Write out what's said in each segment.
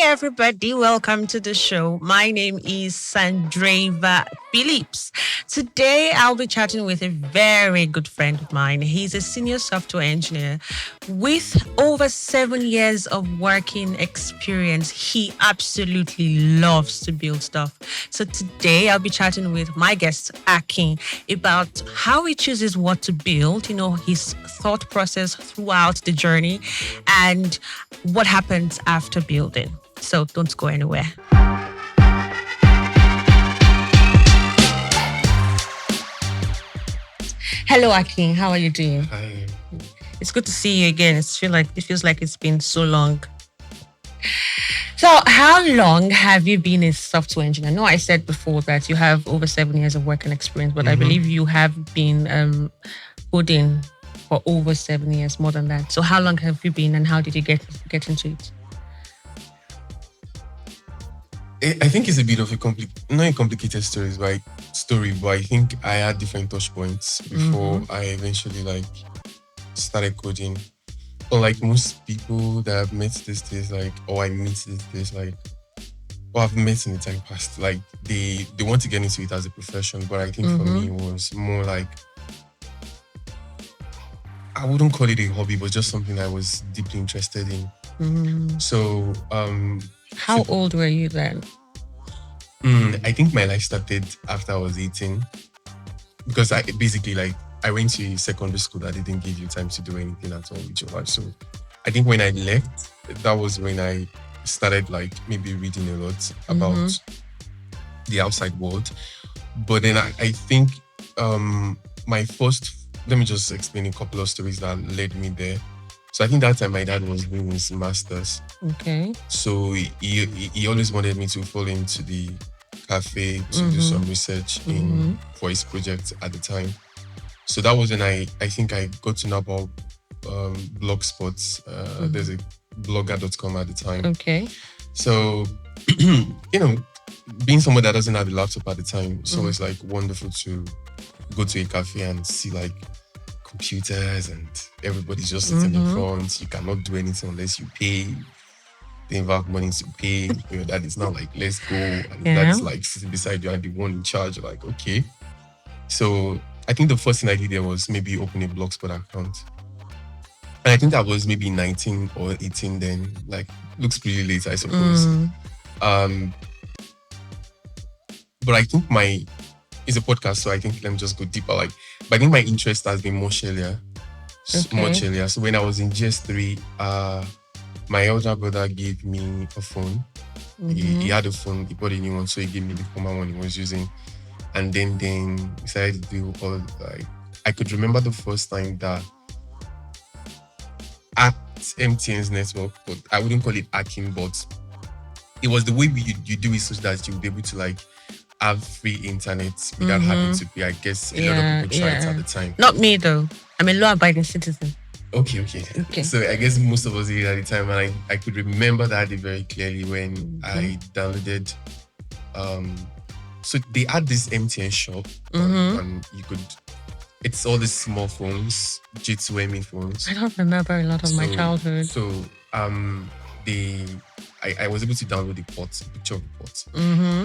everybody. Welcome to the show. My name is Sandreva Phillips. Today, I'll be chatting with a very good friend of mine. He's a senior software engineer with over 7 years of working experience. He absolutely loves to build stuff. So today, I'll be chatting with my guest, Akin, about how he chooses what to build, his thought process throughout the journey, and what happens after building. So don't go anywhere. Hello, Akin. How are you doing? Hi. It's good to see you again. It feels like it's been so long. So, how long have you been a software engineer? I know I said before that you have over 7 years of working experience, but I believe you have been coding for over 7 years, more than that. So, how long have you been, and how did you get into it? I think it's a bit of not a complicated story, but I think I had different touch points before I eventually started coding. Unlike most people that I've met these days, or I meet these days, or I've met in the time past, they want to get into it as a profession, but I think for me it was more like, I wouldn't call it a hobby, but just something I was deeply interested in. So How old were you then? I think my life started after I was 18, because I went to secondary school that didn't give you time to do anything at all with your life. So I think when I left, that was when I started maybe reading a lot about the outside world. But then I think my first, let me just explain a couple of stories that led me there. So I think that time my dad was doing his master's. Okay. So he always wanted me to fall into the cafe to do some research for his project at the time. So that was when I think I got to know about Blogspots. There's a blogger.com at the time. Okay. So, being someone that doesn't have a laptop at the time, it's always wonderful to go to a cafe and see computers and everybody's just sitting in front. You cannot do anything unless you pay. They involve money to pay. That is now let's go. And that's sitting beside you and the one in charge. Okay. So I think the first thing I did there was maybe open a Blogspot account. And I think I was maybe 19 or 18 then. Looks pretty late, I suppose. But I think it's a podcast, so I think let me just go deeper. But I think my interest has been much earlier. Much earlier. So when I was in GS3, my elder brother gave me a phone. He had a phone, he bought a new one, so he gave me the former one he was using. And then we started to do all I could remember the first time that at MTN's network, but I wouldn't call it hacking, but it was the way you do it such that you'll be able to have free internet without having to pay. I guess a lot of people tried it at the time. Not me though. I'm a law-abiding citizen. Okay. So I guess most of us did it at the time, and I could remember that very clearly when I downloaded. So they had this MTN shop, and you could. It's all these small phones, G2ME phones. I don't remember a lot of my childhood. So I was able to download the picture of the port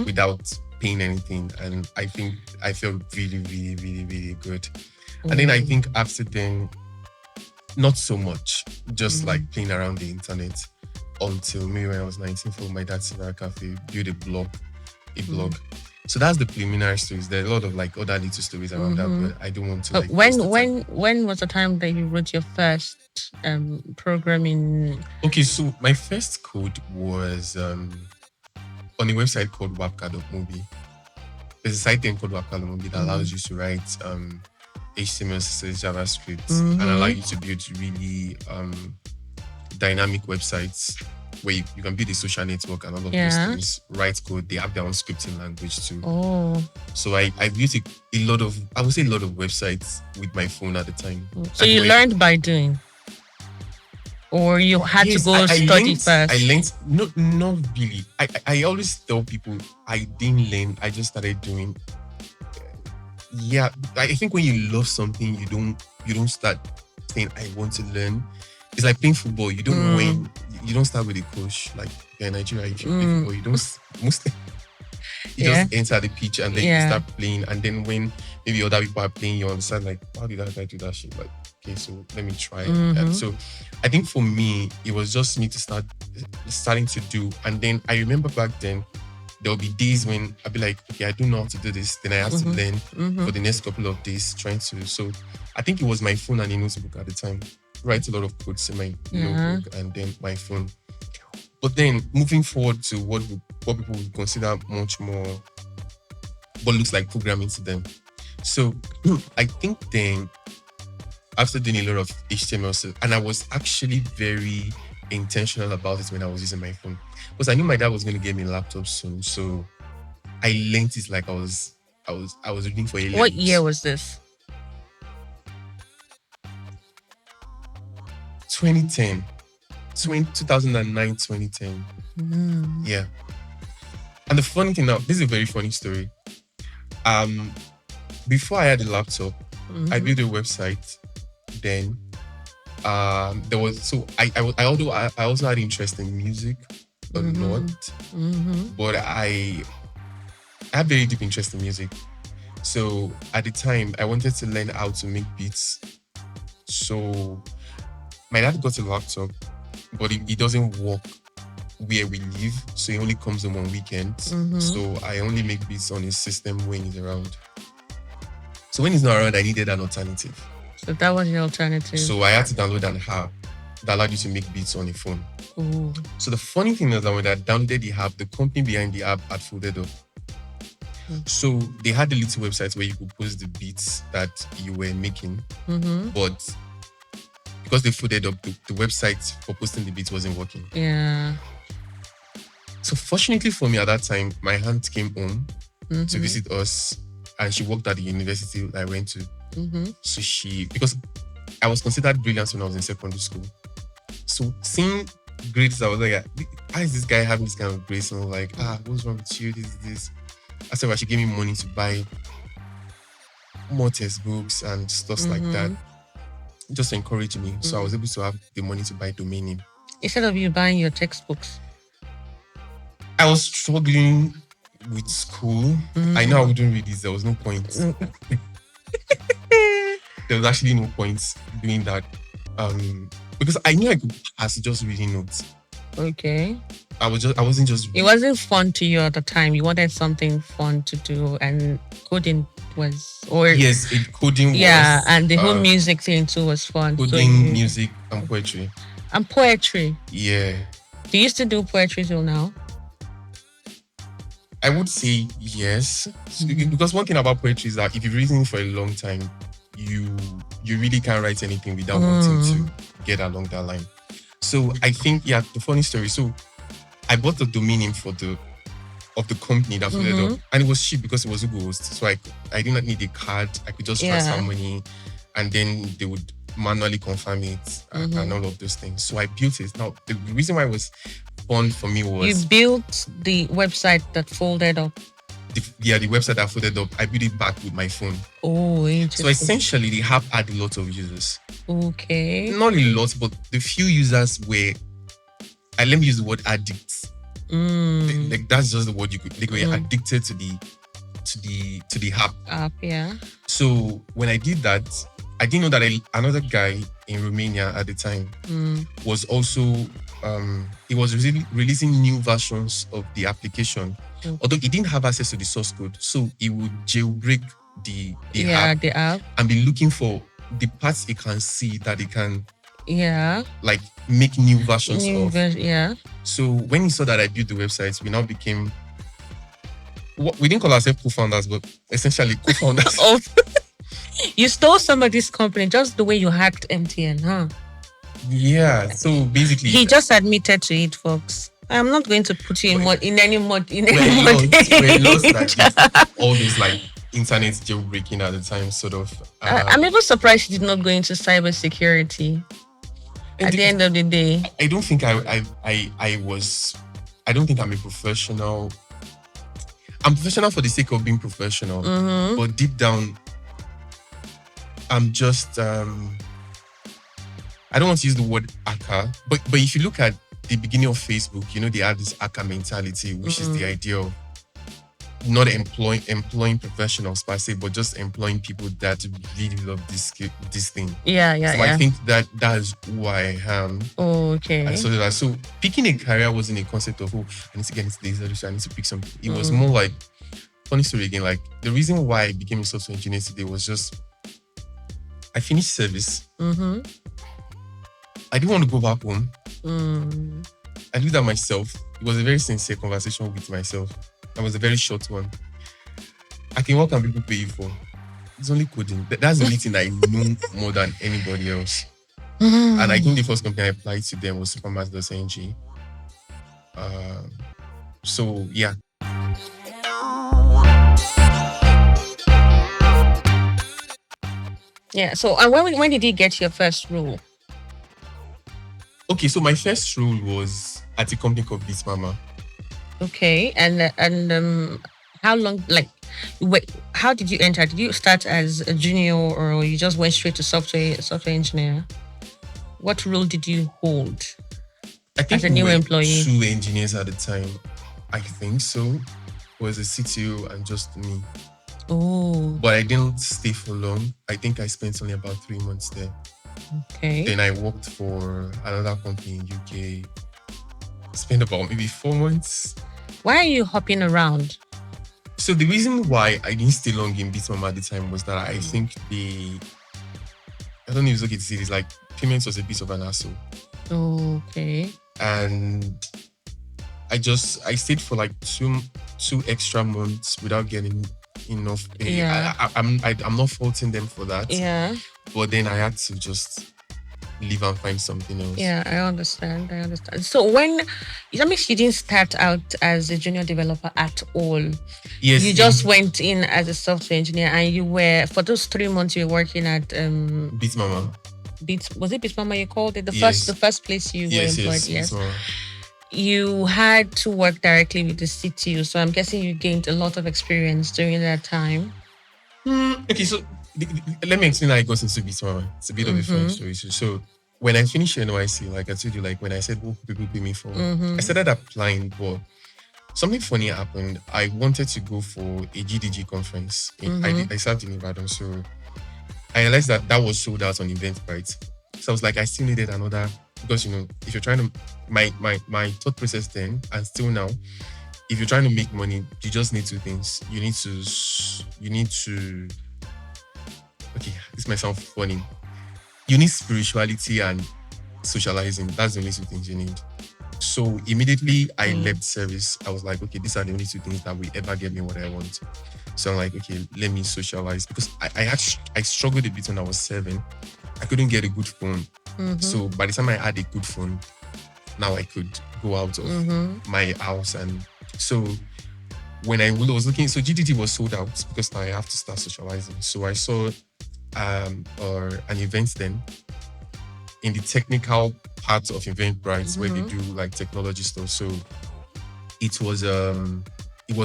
without paying anything, and I think I felt really, really, really, really good. And then I think after then, not so much, just playing around the internet until maybe when I was 19 for my dad's Cinema Cafe, build a blog. So that's the preliminary stories. There are a lot of other little stories around that, but I don't want to. But when was the time that you wrote your first programming? Okay, so my first code was on a website called Wapka.movie. There's a site then called Wapka.movie that allows you to write HTML, CSS, JavaScript, and allow you to build really dynamic websites where you can build a social network and all of those things. Write code. They have their own scripting language too. So I built a lot of websites with my phone at the time. So you learned by doing, or you had to go study first? I learned. No, not really. I always tell people I didn't learn. I just started doing. Yeah, I think when you love something, you don't start saying I want to learn. It's like playing football. You don't know when you don't start with a coach like in Nigeria. If you don't mostly you just enter the pitch and then you start playing, and then when maybe other people are playing, you understand like, how did that guy do that shit? Like, okay, so let me try. So I think for me, it was just me to starting to do. And then I remember back then, there'll be days when I'll be like, okay, I don't know how to do this. Then I have to learn for the next couple of days trying to. So I think it was my phone and a notebook at the time. Write a lot of quotes in my notebook and then my phone. But then moving forward to what people would consider much more, what looks like programming to them. So I think then after doing a lot of HTML, and I was actually very intentional about it when I was using my phone, because I knew my dad was going to get me a laptop soon. So I learned it like I was reading for A-levels. What year was this? 2010. 2009, 2010. Yeah. And the funny thing now, this is a very funny story. Before I had a laptop, I built a website. Then there was, so I also had interest in music a lot, but I had very deep interest in music. So at the time, I wanted to learn how to make beats. So my dad got a laptop, but it doesn't work where we live. So it only comes on weekends. So I only make beats on his system when he's around. So when he's not around, I needed an alternative. So that was your alternative. So I had to download an app that allowed you to make beats on a phone. Ooh. So the funny thing is that when I downloaded the app, the company behind the app had folded up. So they had a little website where you could post the beats that you were making. But because they folded up, the website for posting the beats wasn't working. Yeah. So fortunately for me at that time, my aunt came home to visit us, and she worked at the university I went to. So because I was considered brilliant when I was in secondary school. So seeing grades, I was like, how is this guy having this kind of grades? And I was like, what's wrong with you? This. I said, well, she gave me money to buy more textbooks and stuff like that. Just to encourage me. So I was able to have the money to buy domain name. Instead of you buying your textbooks? I was struggling with school. I know I wouldn't read this. There was no point. There was actually no point doing that. Because I knew I could pass just reading notes. Okay. I wasn't just. It wasn't fun to you at the time. You wanted something fun to do, and coding was, yes, coding was. Yeah, and the whole music thing too was fun. Coding, music, and poetry. And poetry. Yeah. Do you still do poetry till now? I would say yes, because one thing about poetry is that if you've written for a long time, you really can't write anything without wanting to get along that line. So I think, the funny story. So I bought the domain name of the company that folded up, and it was cheap because it was Google Host. So I did not need a card. I could just transfer money, and then they would manually confirm it and all of those things. So I built it. Now the reason why it was fun for me was you built the website that folded up. The website that folded up, I built it back with my phone. Oh, interesting. So essentially, the app had a lot of users. Okay. Not a lot, but the few users were, let me use the word addicts. Like that's just the word you could. They were addicted to the app. Yeah. So when I did that, I didn't know that another guy in Romania at the time was also he was releasing new versions of the application. Although he didn't have access to the source code, so he would jailbreak the app and be looking for the parts he can see that he can like make new versions of. So when he saw that I built the websites, we now became, we didn't call ourselves co-founders, but essentially co-founders. You stole somebody's company just the way you hacked MTN, huh? Yeah. So basically, he just admitted to it, folks. I'm not going to put you in any mod. We're lost like all those like internet jailbreaking at the time, sort of. I'm even surprised you did not go into cybersecurity. At the end of the day, I don't think I was. I don't think I'm a professional. I'm professional for the sake of being professional, but deep down, I'm just. I don't want to use the word hacker, but if you look at the beginning of Facebook, they had this hacker mentality, which is the idea of not employing professionals per se, but just employing people that really love this thing. Yeah. So I think that is who I am. Okay. And so picking a career wasn't a concept of, I need to get into this, I need to pick something. It was more like, funny story again, like the reason why I became a software engineer today was just, I finished service. I didn't want to go back home. I did that myself. It was a very sincere conversation with myself. That was a very short one. I can work and people pay you for. It's only coding. That's the only thing I know more than anybody else. And I think the first company I applied to them was Supermass.ng. So yeah. Yeah. So and when did you get your first role? Okay, so my first role was at a company called BeatMama. Okay, and how long? Like, how did you enter? Did you start as a junior, or you just went straight to software engineer? What role did you hold? I think as a new employee, 2 engineers at the time. I think so. It was a CTO and just me. Oh, but I didn't stay for long. I think I spent only about 3 months there. Okay. Then I worked for another company in UK. Spent about maybe 4 months. Why are you hopping around? So the reason why I didn't stay long in BeatMama at the time was that I think I don't know if it's okay to say this, like payments was a bit of an hassle. Okay. And I stayed for like two extra months without getting enough pay. Yeah. I'm not faulting them for that. Yeah. But then I had to just leave and find something else. Yeah, I understand. So that means you didn't start out as a junior developer at all. Yes. You just went in as a software engineer, and you were, for those 3 months you were working at BeatMama. Was it BeatMama you called it? Yes. The first place you were employed, yes. BeatMama. You had to work directly with the CTO, so I'm guessing you gained a lot of experience during that time. Okay, so let me explain how I got into BeatMama. It's a bit of a fun story. So when I finished NYC, like I told you, like when I said what people pay me for, I started applying, but something funny happened. I wanted to go for a GDG conference. I served in Ibadan, so I realized that was sold out on Eventbrite. So I was like, I still needed another, because if you're trying to, my thought process then and still now, if you're trying to make money, you just need 2 things. You need to. Okay, this might sound funny. You need spirituality and socializing. That's the only 2 things you need. So immediately I left service. I was like, okay, these are the only 2 things that will ever get me what I want. So I'm like, okay, let me socialize, because I struggled a bit when I was 7. I couldn't get a good phone. So by the time I had a good phone, now I could go out of my house. And so when I was looking, so GDT was sold out, because now I have to start socializing. So I saw an event then in the technical part of Eventbrite where they do like technology stuff. So it was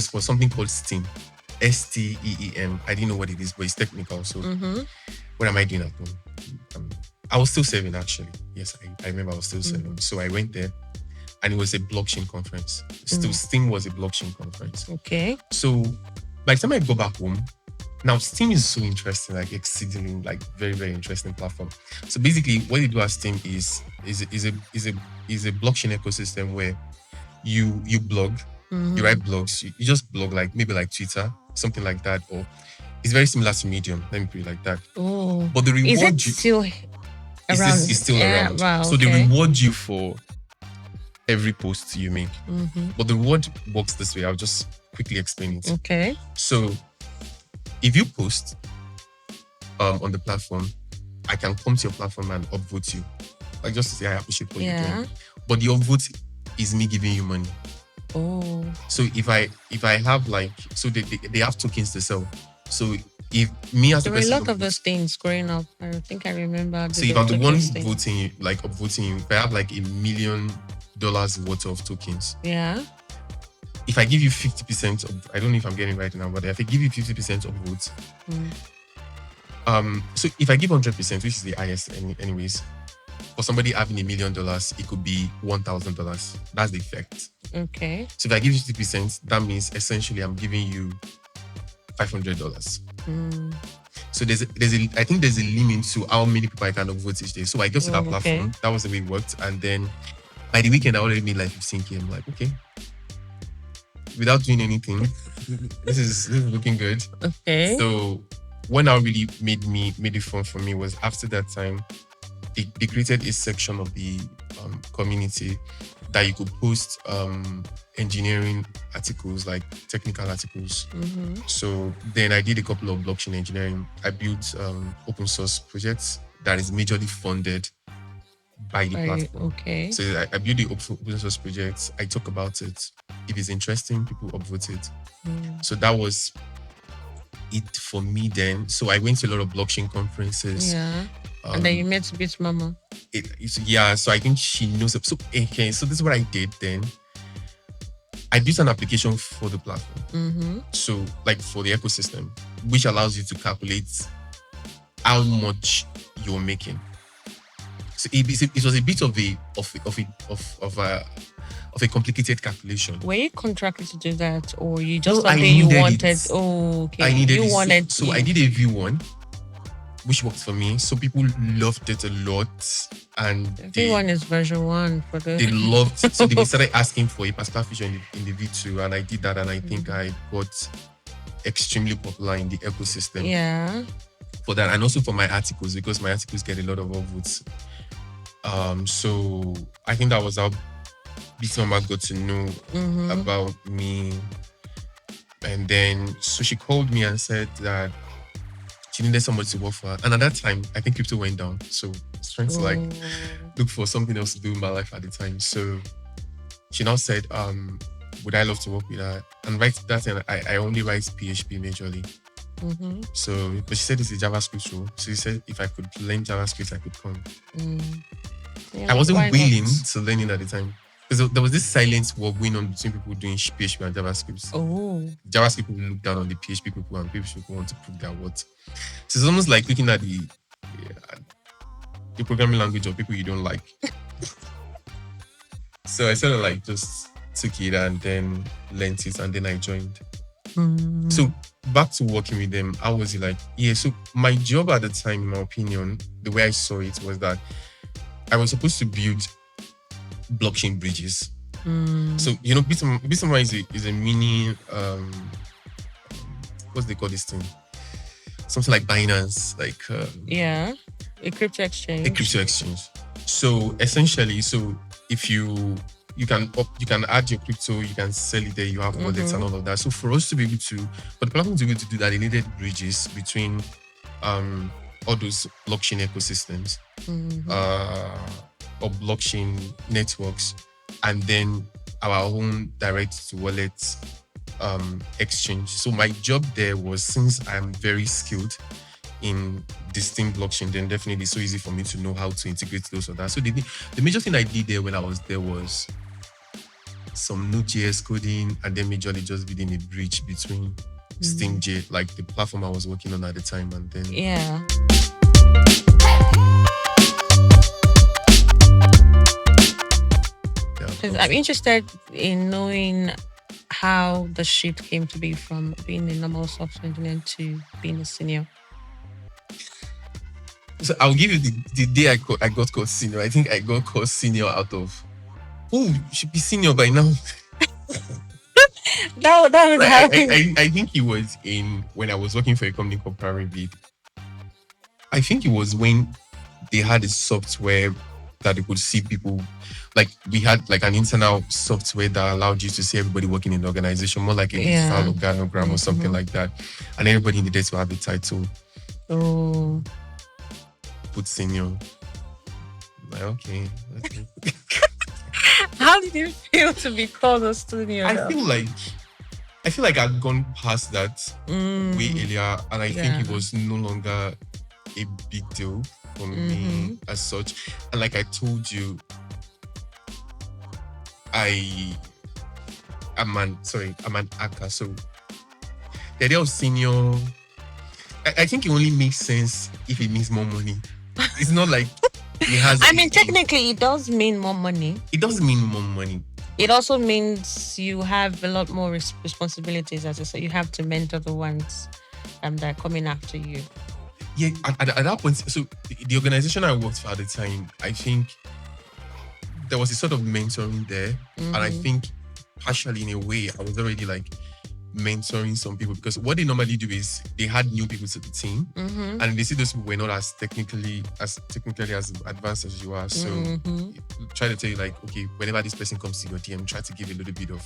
for something called STEAM. STEEM. I didn't know what it is, but it's technical. So what am I doing at home? I was still serving, actually. Yes, I remember I was still serving. So I went there, and it was a blockchain conference. Still, Steam was a blockchain conference. Okay. So by the time I go back home, now Steam is so interesting, like exceedingly, like very, very interesting platform. So basically, what you do at Steam is a blockchain ecosystem where you blog, you write blogs, you just blog, like maybe like Twitter, something like that, or it's very similar to Medium. Let me put it like that. Oh, but the reward is it still around? It's still around. Wow, so they reward you for every post you make. But the reward works this way. I'll just quickly explain it. Okay. So if you post on the platform, I can come to your platform and upvote you. Like, just to say I appreciate what you're doing. But the upvote is me giving you money. Oh. So if I have like, so they have tokens to sell. So if me as there were a lot of those things growing up. I think I remember. So if I'm the one voting, like upvoting you, if I have like $1 million worth of tokens. Yeah. If I give you 50% of, I don't know if I'm getting it right now, but if I give you 50% of votes, so if I give 100%, which is the highest anyways, for somebody having $1 million, it could be $1,000. That's the effect. Okay. So if I give you 50%, that means essentially I'm giving you $500. So I think there's a limit to how many people I can vote each day. So I got to that platform. That was the way it worked. And then by the weekend, I already made like 15K. I'm like, okay. Without doing anything, this is looking good. Okay. So what now really made it fun for me was after that time, they created a section of the community that you could post engineering articles, like technical articles. So then I did a couple of blockchain engineering. I built open source projects that is majorly funded by the platform. Okay. So I built the open source projects. I talk about it. If it's interesting, people upvote it. So that was it for me then. So I went to a lot of blockchain conferences. Yeah. And then you met Bit Mama. So I think she knows. So this is what I did then. I built an application for the platform. So like for the ecosystem, which allows you to calculate how much you're making. So it was a bit of a complicated calculation. Were you contracted to do that, or you just No, something you wanted? It. Oh, okay. I needed you wanted. So I did a V1, which worked for me. So people loved it a lot, and V1 is version 1 for the. They loved. So they started asking for a particular feature in the V2, and I did that, and I think I got extremely popular in the ecosystem. Yeah. For that, and also for my articles, because my articles get a lot of upvotes. So I think that was how Bit Mama got to know about me. And then, so she called me and said that she needed somebody to work for her. And at that time, I think crypto went down. So I was trying to look for something else to do in my life at the time. So she now said, would I love to work with her? And right that time, I only write PHP majorly. So, but she said it's a JavaScript role. So she said if I could learn JavaScript, I could come. Yeah, I wasn't willing to learn it at the time. Because there was this silent war going on between people doing PHP and JavaScript. Oh. JavaScript people look down on the PHP people, and PHP people want to prove their worth. So it's almost like looking at the programming language of people you don't like. So I sort of like just took it and then learned it, and then I joined. So back to working with them, how was it like? Yeah, so my job at the time, in my opinion, the way I saw it was that I was supposed to build blockchain bridges. So, Bit Mama is a mini, what's they call this thing? Something like Binance, like... a crypto exchange. A crypto exchange. So essentially, if you can add your crypto, you can sell it there, you have wallets and all of that. So for us to be able to, for the platform to be able to do that, they needed bridges between all those blockchain ecosystems or blockchain networks, and then our own direct to wallet exchange. So my job there was, since I'm very skilled in distinct blockchain, then definitely it's so easy for me to know how to integrate those or that. So the major thing I did there when I was there was some Node.js coding, and then majorly just building a bridge between StingJ, like the platform I was working on at the time, and then I'm interested in knowing how the shift came to be from being a normal software engineer to being a senior. So I'll give you the day I got called senior. I think I got called senior out of, you should be senior by now. that was happening. I think it was when I was working for a company called Parabit. I think it was when they had a software that they could see people. Like we had like an internal software that allowed you to see everybody working in the organization, more like a digital organogram or something like that. And everybody needed to have a title. Oh. Put senior. Like, okay. How did you feel to be called a senior? I feel like I'd gone past that way earlier, and I think it was no longer a big deal for me as such. And like I told you, I'm an actor, so the idea of senior, I think it only makes sense if it means more money. It's not like It has. I mean, technically, it does mean more money. It doesn't mean more money. It also means you have a lot more responsibilities. As I said, you have to mentor the ones that are coming after you. Yeah, at that point, so the organization I worked for at the time, I think there was a sort of mentoring there, and I think partially in a way, I was already like mentoring some people, because what they normally do is they had new people to the team, and they see those people were not as technically as advanced as you are. So try to tell you like, okay, whenever this person comes to your DM, try to give a little bit of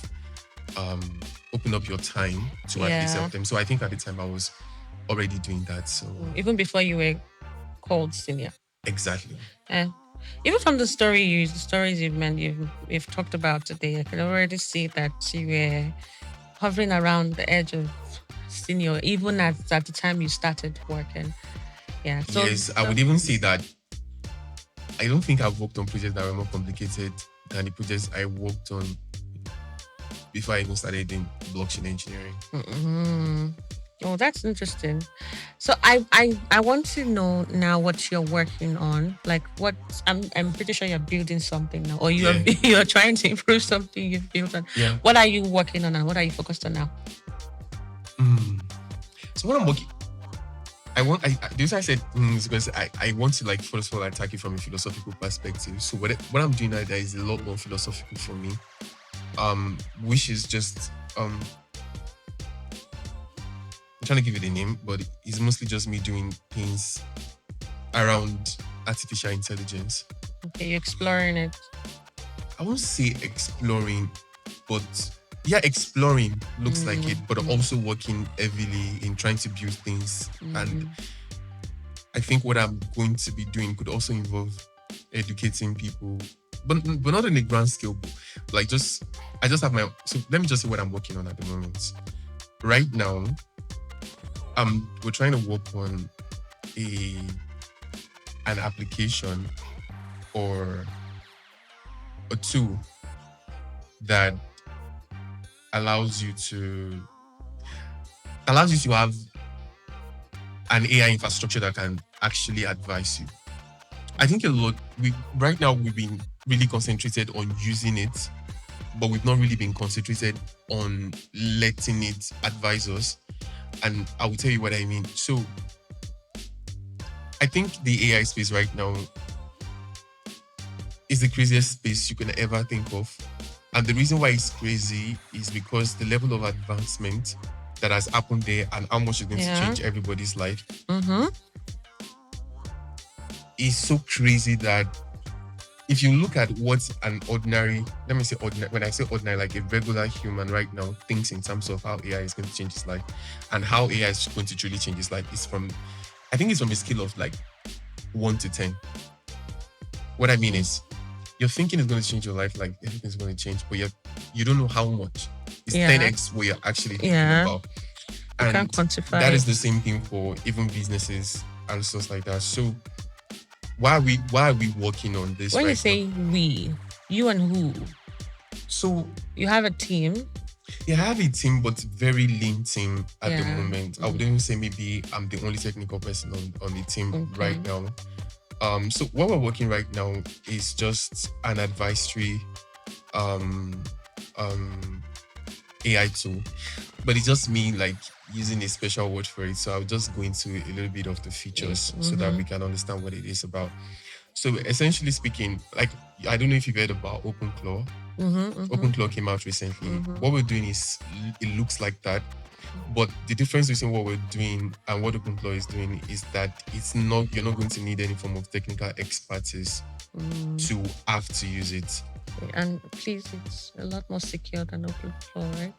open up your time to at least help them. So I think at the time I was already doing that. So even before you were called senior. Exactly. Even from the stories you've talked about today, I can already see that you were hovering around the edge of senior, even at the time you started working. Yeah. So, yes, I would even say that I don't think I've worked on projects that were more complicated than the projects I worked on before I even started in blockchain engineering. Oh, that's interesting. So I want to know now what you're working on. Like what I'm pretty sure you're building something now, or you're trying to improve something you've built on. Yeah. What are you working on and what are you focused on now? So what I'm working, the reason I said is because I want to like first of all attack it from a philosophical perspective. So what I'm doing now there is a lot more philosophical for me. Which is just I'm trying to give it a name, but it's mostly just me doing things around artificial intelligence. Okay, you're exploring it. I won't say exploring, but yeah, exploring looks like it, but also working heavily in trying to build things. And I think what I'm going to be doing could also involve educating people, but not on a grand scale. Like I just have my, so let me just say what I'm working on at the moment. Right now, we're trying to work on an application or a tool that allows you to have an AI infrastructure that can actually advise you. I think right now we've been really concentrated on using it, but we've not really been concentrated on letting it advise us. And I will tell you what I mean. So I think the AI space right now is the craziest space you can ever think of. And the reason why it's crazy is because the level of advancement that has happened there and how much it's going to change everybody's life is so crazy that if you look at what an ordinary, let me say ordinary, when I say ordinary, like a regular human right now thinks in terms of how AI is going to change his life and how AI is going to truly change his life, I think it's from a scale of like 1 to 10. What I mean is, you're thinking it's going to change your life, like everything's going to change, but you don't know how much. It's 10x what you're actually thinking about. And you can't quantify. That is the same thing for even businesses and stuff like that. So why are we working on this? When you say we, you and who? So you have a team? Yeah, I have a team, but very lean team at the moment. I would even say maybe I'm the only technical person on the team right now. So what we're working right now is just an advisory AI tool, but it's just me like using a special word for it. So I'll just go into a little bit of the features so that we can understand what it is about. So essentially speaking, like I don't know if you've heard about OpenClaw. OpenClaw came out recently. What we're doing is it looks like that. But the difference between what we're doing and what OpenClaw is doing is that you're not going to need any form of technical expertise to have to use it. And please, it's a lot more secure than OpenClaw, right?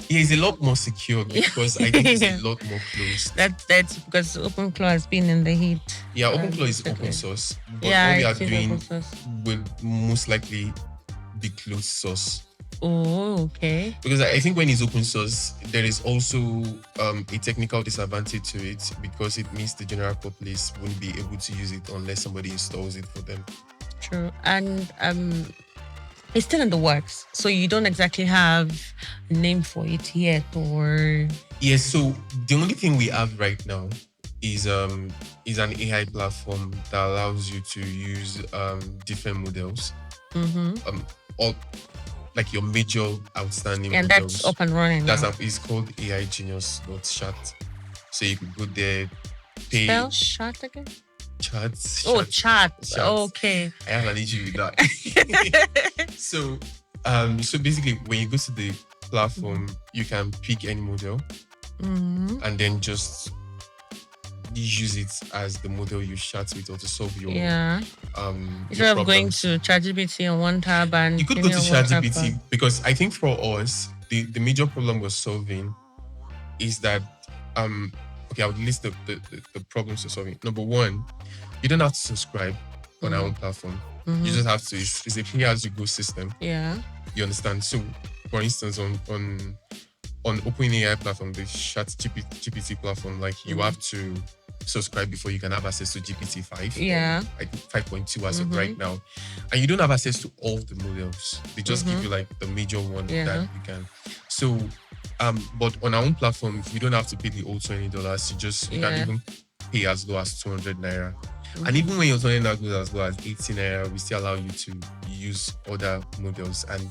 Yeah, it's a lot more secure because I think it's a lot more closed. That's because OpenClaw has been in the heat. Yeah, OpenClaw is open source. But what we are doing will most likely be closed source. Oh, okay. Because I think when it's open source, there is also a technical disadvantage to it because it means the general populace won't be able to use it unless somebody installs it for them. True. And it's still in the works. So you don't exactly have a name for it yet or... Yes, so the only thing we have right now is an AI platform that allows you to use different models, Mm-hmm. all like your major outstanding And that's models. up and running That's now. it's called AI Genius Chat. So you could go there, pay Spell shot again? chats, Oh, chats, chat. chats. Okay. I have an issue with that. So basically, when you go to the platform, you can pick any model Mm-hmm. and then just use it as the model you chat with or to solve your Yeah. your Instead of going problems. to ChatGPT on one tab and You could go to ChatGPT because I think for us, the major problem we're solving is that okay, I would list the problems we're solving. Number one, you don't have to subscribe on our own platform. You just have to. It's a pay as you go system. Yeah. You understand? So, for instance, on OpenAI platform, the GPT platform, like you have to subscribe before you can have access to GPT-5. Yeah. I think 5.2 as of right now. And you don't have access to all the models. They just give you like the major one that you can. So, but on our own platform, you don't have to pay the old $20. You can even pay as low as 200 naira. And even when you're turning that goes as low as 80 naira, we still allow you to use other models. And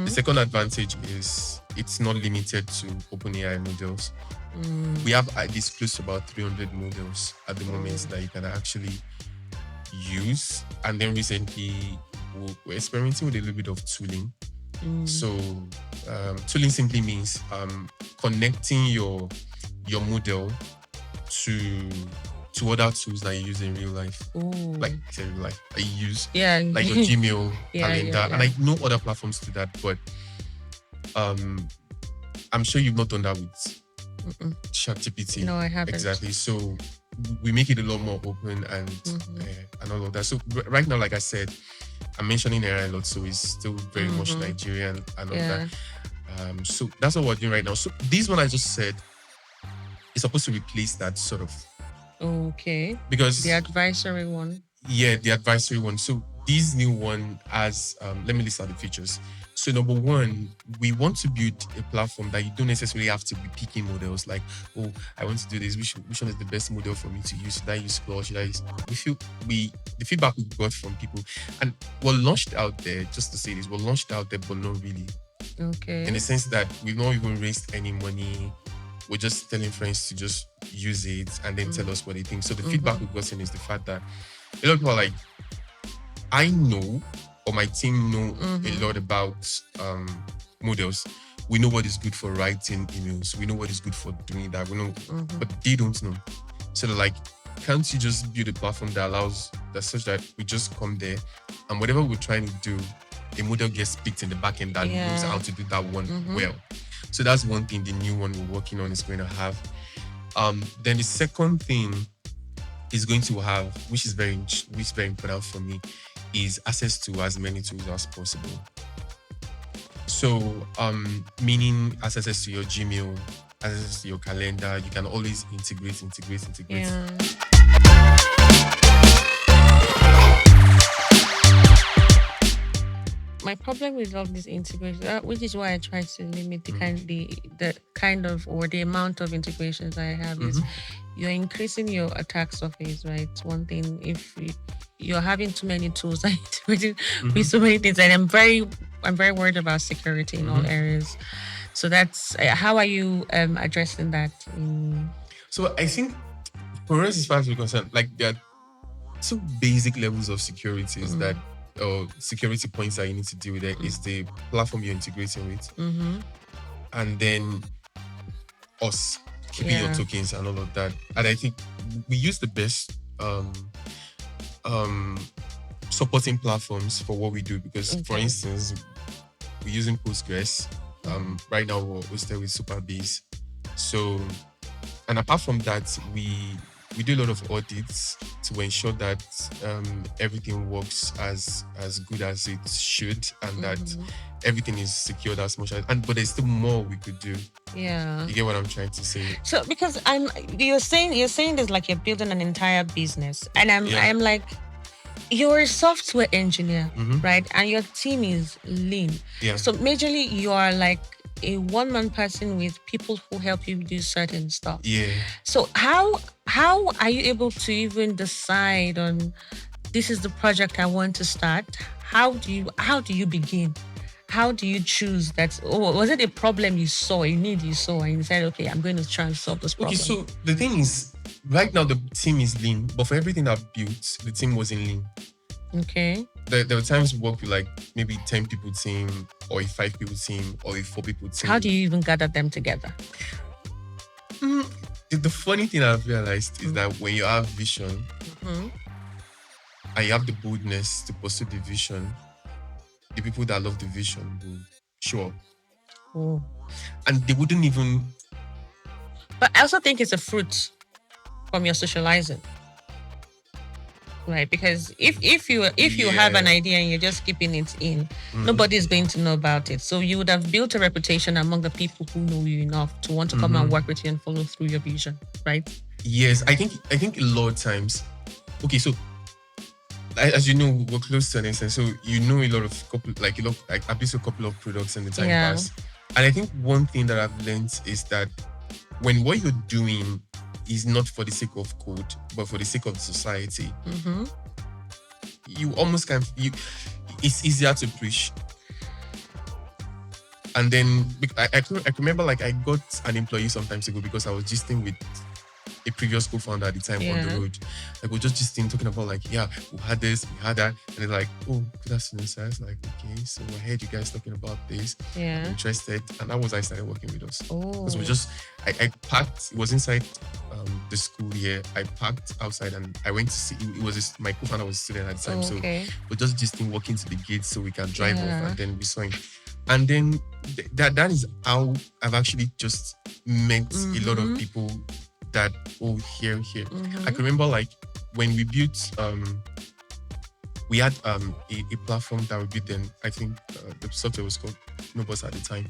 the second advantage is it's not limited to OpenAI models. We have at least close to about 300 models at the moment that you can actually use. And then recently, we're experimenting with a little bit of tooling. So tooling simply means connecting your model to other tools that you use in real life. Like in real life, I use like your Gmail, calendar, and I know other platforms do that, but I'm sure you've not done that with ChatGPT. No, I haven't. Exactly. So we make it a lot more open and all of that. So right now, like I said, I'm mentioning AI a lot, so it's still very much Nigerian and all that. So that's what we're doing right now. So this one I just said is supposed to replace that sort of. Okay. Because the advisory one. Yeah, the advisory one. So this new one has, let me list out the features. So number one, we want to build a platform that you don't necessarily have to be picking models like, oh, I want to do this. Which one is the best model for me to use? Should I use Claude? Should I use? The feedback we got from people, and we're launched out there. Just to say this, we're launched out there, but not really. Okay. In the sense that we've not even raised any money. We're just telling friends to just use it and then tell us what they think. So the feedback we've gotten is the fact that a lot of people are like, I know, or my team know a lot about models. We know what is good for writing emails. We know what is good for doing that. We know, but they don't know. So they're like, can't you just build a platform that allows that such that we just come there and whatever we're trying to do, a model gets picked in the back end that knows how to do that one well. So that's one thing the new one we're working on is going to have. Then the second thing is going to have, which is very important for me, is access to as many tools as possible. So, meaning access to your Gmail, access to your calendar, you can always integrate. Yeah. My problem with all this integration, which is why I try to limit the kind of or the amount of integrations I have, is you're increasing your attack surface, right? One thing, if you're having too many tools that integrating with so many things, and I'm very worried about security in all areas. So that's how are you addressing that? So I think for us, as far as we're concerned, like there are two basic levels of security is that security points that you need to deal with. Is the platform you're integrating with, and then us keeping your tokens and all of that. And I think we use the best supporting platforms for what we do because, for instance, we're using Postgres. Right now we're hosted with Supabase. So, and apart from that, we do a lot of audits to ensure that everything works as good as it should, and that everything is secured as much as. But there's still more we could do. Yeah, you get what I'm trying to say. So because you're saying this like you're building an entire business, and I'm like, you're a software engineer, right? And your team is lean. Yeah. So majorly you are like a one-man person with people who help you do certain stuff. Yeah. So how are you able to even decide on this is the project I want to start? How do you begin? How do you choose that? Or was it a problem you saw, a need you saw, and you said, okay, I'm going to try and solve this problem? Okay, so the thing is, right now the team is lean, but for everything I've built, the team wasn't lean. Okay. There were times we worked with like maybe 10 people team, or a 5 people team, or a 4 people team. How do you even gather them together? The funny thing I've realized is that when you have vision Mhm. and you have the boldness to pursue the vision, the people that love the vision will show up. Oh. And they wouldn't even. But I also think it's a fruit from your socializing. Right, because if you have an Yeah. idea and you're just keeping it in, nobody's going to know about it. So you would have built a reputation among the people who know you enough to want to come and work with you and follow through your vision, right? Yes, I think a lot of times. Okay, so as you know, we're close to an extent, so you know a lot of at least a couple of products in the time Yeah. past. And I think one thing that I've learned is that when what you're doing is not for the sake of code, but for the sake of the society, Mm-hmm. you almost can. It's easier to preach. And then I can remember, like, I got an employee sometimes ago because I was gisting with a previous co-founder at the time on Yeah. the road. Like, we're just gisting, talking about like, yeah, we had this, we had that, and they're like, oh, good afternoon, sir. I was like, okay, so I heard you guys talking about this. I'm Yeah. interested, and that was I started working with us. Oh. Because we just, I parked. It was inside the school here. I parked outside and I went to see. It was my co-founder was a student at the time, so Okay. we're just gisting, walking to the gate so we can drive Yeah. off, and then we saw him. And then that is how I've actually just met a lot of people that here. I can remember, like, when we built we had a platform that we built then. I think the software was called Nobus at the time.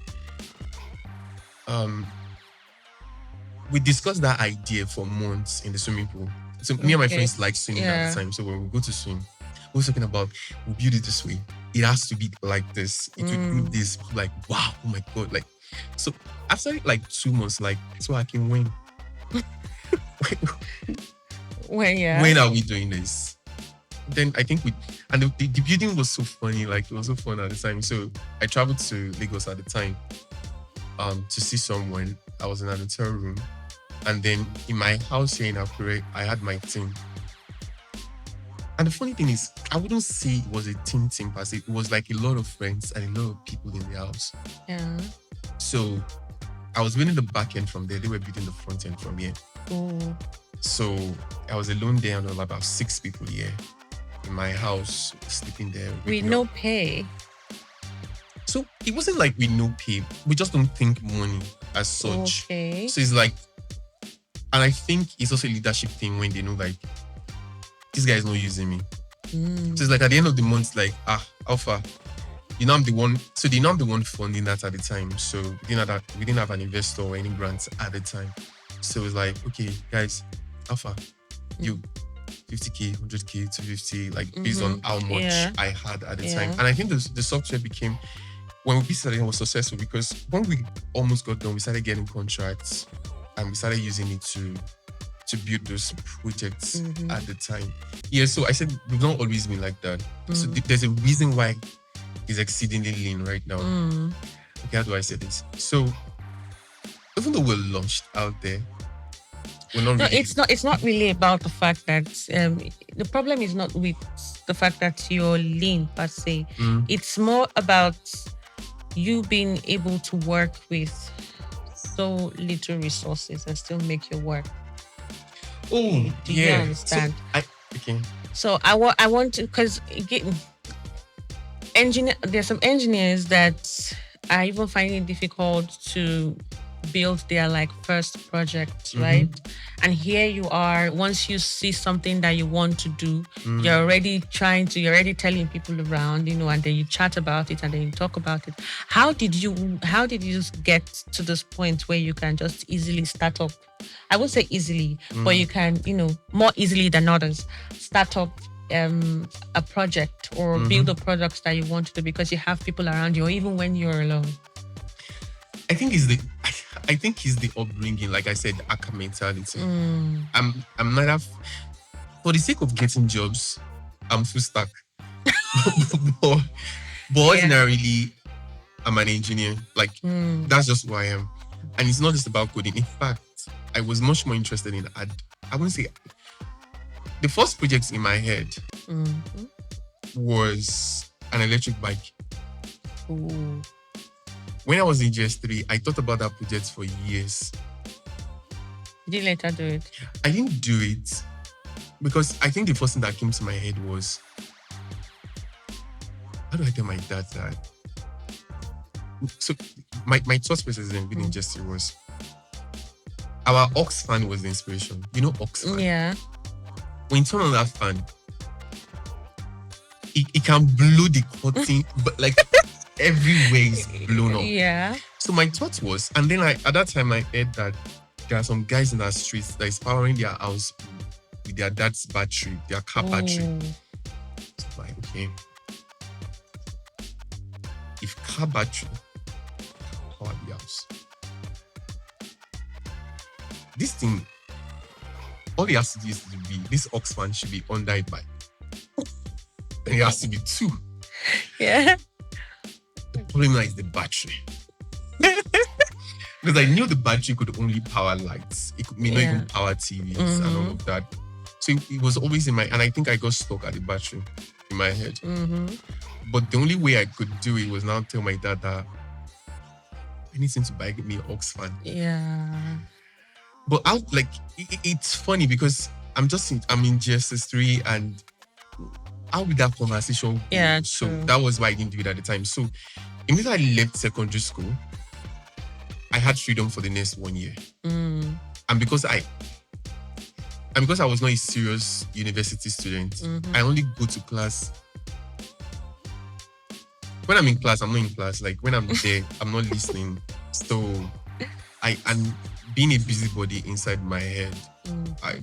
We discussed that idea for months in the swimming pool. So me and my Okay. friends like swimming Yeah. at the time. So when we go to swim, we were talking about, we'll build it this way. It has to be like this. It will do this. Like, wow, oh my God. Like, so after like 2 months, like, so I can win. Well, yeah. When are we doing this? Then I think the building was so funny. Like, it was so fun at the time. So I traveled to Lagos at the time to see someone. I was in an hotel room. And then in my house here in Akure, I had my team. And the funny thing is, I wouldn't say it was a team per se. It was like a lot of friends and a lot of people in the house. Yeah. So I was building the back end from there. They were building the front end from here. Oh. So I was alone there, and there were about 6 people here in my house, sleeping there. With waking no up. pay. So it wasn't like we no pay. We just don't think money as such. Okay. So it's like, and I think it's also a leadership thing when they know, like, this guy is not using me. Mm. So it's like at the end of the month, like, Alpha, you know I'm the one. So they know I'm the one funding that at the time. So we didn't have an investor or any grants at the time. So it's like, okay, guys, Alpha, you 50K, 100K, 250, like based on how much Yeah. I had at the Yeah. time. And I think the software became, when we started, it was successful because when we almost got done, we started getting contracts and we started using it to build those projects at the time. Yeah, so I said we've not always been like that. So there's a reason why it's exceedingly lean right now. Okay, how do I say this? So even though we're launched out there, we're not No, really. it's not really about the fact that the problem is not with the fact that you're lean per se. It's more about you being able to work with so little resources and still make your work. Oh, Do you yeah. understand? Okay. So I want to, because there's some engineers that are even finding it difficult to build their like first project, right? And here you are, once you see something that you want to do, you're already telling people around, and then you chat about it and then you talk about it. How did you get to this point where you can just easily start up? I would say easily, but you can, more easily than others, start up a project or build a product that you want to do because you have people around you, or even when you're alone. I I think it's the I think it's the upbringing, like I said, aka mentality. I'm not for the sake of getting jobs, I'm full stack. but, but ordinarily, I'm an engineer. Like that's just who I am. And it's not just about coding. In fact, I was much more interested in I wouldn't say the first project in my head was an electric bike. Ooh. When I was in GS3, I thought about that project for years. Did you later do it? I didn't do it because I think the first thing that came to my head was, how do I tell my dad that? So my thought process within GS3 was, our aux fan was the inspiration. You know aux fan? Yeah. When you turn on that fan, it can blow the curtain, but like everywhere is blown up. Yeah. So my thought was, and then at that time I heard that there are some guys in our streets that is powering their house with their dad's battery, their car battery. So I'm like, okay, if car battery power the house, this thing, all it has to do is to be, this aux fan should be under a bike. Then it has to be 2. Yeah. The problem now is the battery. Because I knew the battery could only power lights. It may not even power TVs and all of that. So it was always in my, and I think I got stuck at the battery in my head. But the only way I could do it was now tell my dad that I need him to buy me an aux fan. Yeah. But it's funny because I'm in GSS3 and how did that conversation go? Yeah, so true. that was why I didn't do it at the time. So immediately I left secondary school, I had freedom for the next 1 year. And because I was not a serious university student, I only go to class. When I'm in class, I'm not in class. Like when I'm there, I'm not listening. So and being a busybody inside my head,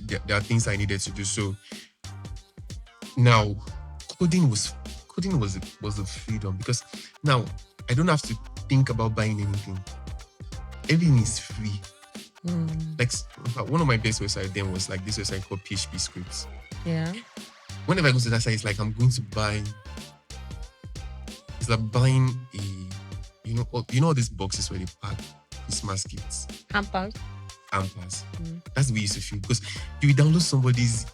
there are things I needed to do. So now coding was a freedom because now I don't have to think about buying anything. Everything is free. Like one of my best websites then was like this website called PHP Scripts. Yeah. Whenever I go to that site, it's like I'm going to buy. It's like buying all these boxes where they pack Christmas gifts. Hampers. That's the way you used to feel because you will download somebody's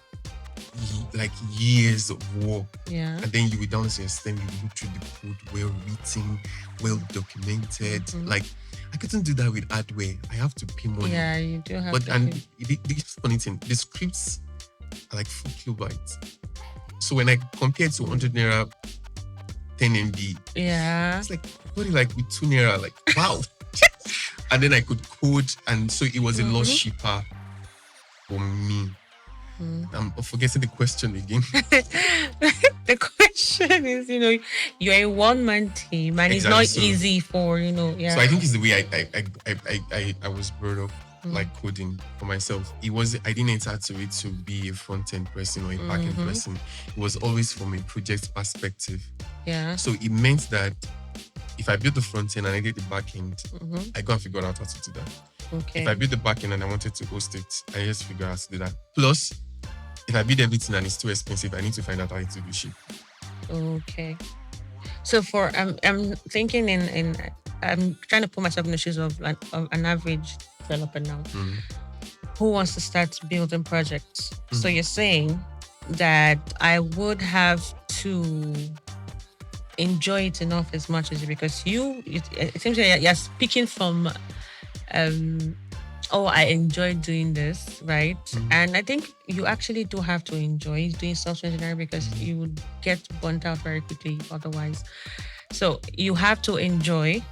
like years of work, and then you will download your system. You look through the code, well written, well documented. Like I couldn't do that with hardware. I have to pay money. Yeah, you do have. But to and pay. the funny thing, the scripts are like 4 kilobytes. So when I compare to 100 naira 10 MB, it's like probably like with 2 naira, like wow. And then I could code, and so it was a lot cheaper for me. I'm forgetting the question again. The question is, you're a one-man team, and it's not easy for, So I think it's the way I was brought up, like coding for myself. I didn't enter to it to be a front-end person or a back-end person. It was always from a project perspective. Yeah. So it meant that if I built the front end and I did the back end, I go and figure out how to do that. Okay. If I built the back end and I wanted to host it, I just figure out how to do that. Plus, if I build everything and it's too expensive, I need to find out how to do ship. Okay. So for I'm thinking I'm trying to put myself in the shoes of an average developer now who wants to start building projects. So you're saying that I would have to enjoy it enough as much as you, because it seems like you're speaking from I enjoy doing this, right? And I think you actually do have to enjoy doing software engineering because you would get burnt out very quickly otherwise. So you have to enjoy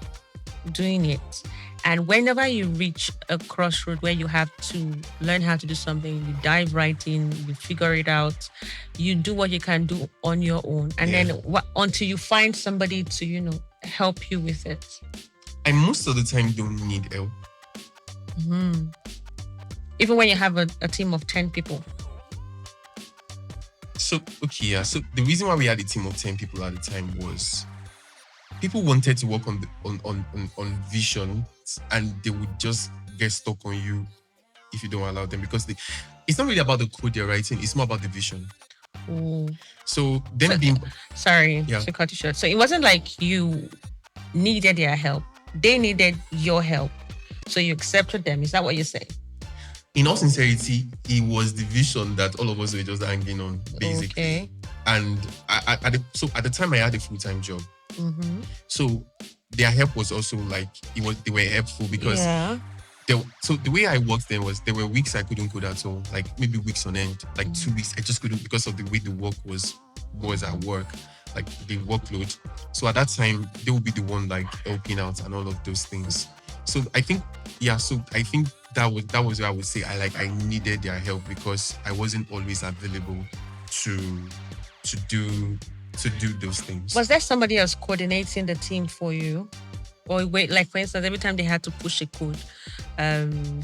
doing it. And whenever you reach a crossroad where you have to learn how to do something, you dive right in, you figure it out, you do what you can do on your own. And then until you find somebody to, help you with it. I most of the time don't need help. Even when you have a team of 10 people. So the reason why we had a team of 10 people at the time was people wanted to work on on vision, and they would just get stuck on you if you don't allow them, because it's not really about the code they're writing, it's more about the vision. Ooh. So So, them being sorry Yeah. to cut you short. So it wasn't like you needed their help; they needed your help. So you accepted them. Is that what you're saying? in all sincerity, it was the vision that all of us were just hanging on, basically. Okay. And at the time I had a full-time job. Mm-hmm. So their help was also like they were helpful, because Yeah. so the way I worked then was there were weeks I couldn't code at all, like maybe weeks on end, like 2 weeks I just couldn't, because of the way the work was at work, like the workload. So at that time they would be the one like helping out and all of those things. So I think that was where I would say I needed their help, because I wasn't always available to do those things. Was there somebody else coordinating the team for you? Or wait, like for instance, every time they had to push a code,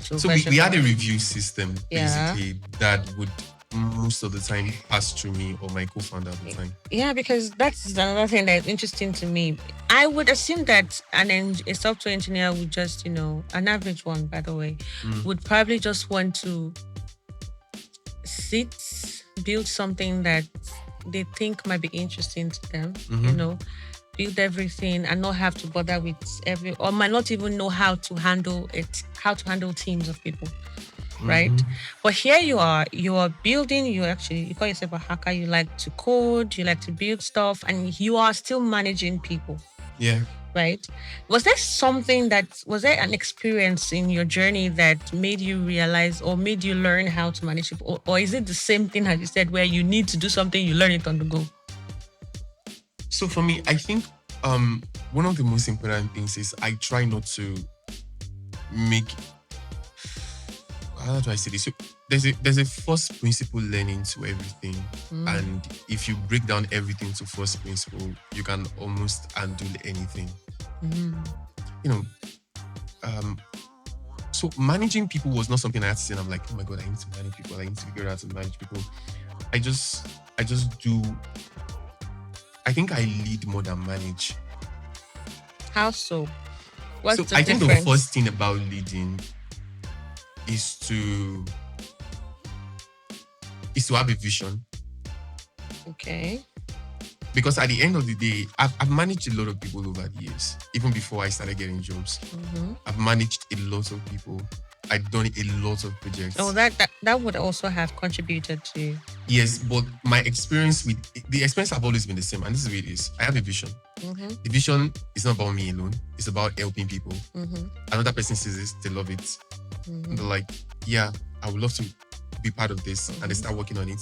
So we had a review system, Yeah. basically, that would most of the time pass through me or my co-founder at the time. Yeah, because that's another thing that's interesting to me. I would assume that a software engineer would just, an average one, by the way, would probably just want to build something that they think might be interesting to them, build everything and not have to bother with or might not even know how to handle teams of people. Right. But here you are building, you call yourself a hacker, you like to code, you like to build stuff, and you are still managing people. Yeah. Right. Was there an experience in your journey that made you realize or made you learn how to manage people? Or is it the same thing as you said, where you need to do something, you learn it on the go? So for me, I think one of the most important things is I try not to make, how do I say this? So there's a first principle learning to everything. And if you break down everything to first principle, you can almost undo anything. So managing people was not something I had to say, and I'm like, oh my God, I need to manage people. I need to figure out how to manage people. I just do. I think I lead more than manage. How so? What's the I difference? think the first thing about leading is to have a vision. Okay. Because at the end of the day, I've managed a lot of people over the years, even before I started getting jobs. I've managed a lot of people. I've done a lot of projects. Oh, that would also have contributed to. Yes, but the experience have always been the same, and this is where it is. I have a vision. The vision is not about me alone. It's about helping people. Another person sees this, they love it. And they're like, yeah, I would love to be part of this, and they start working on it.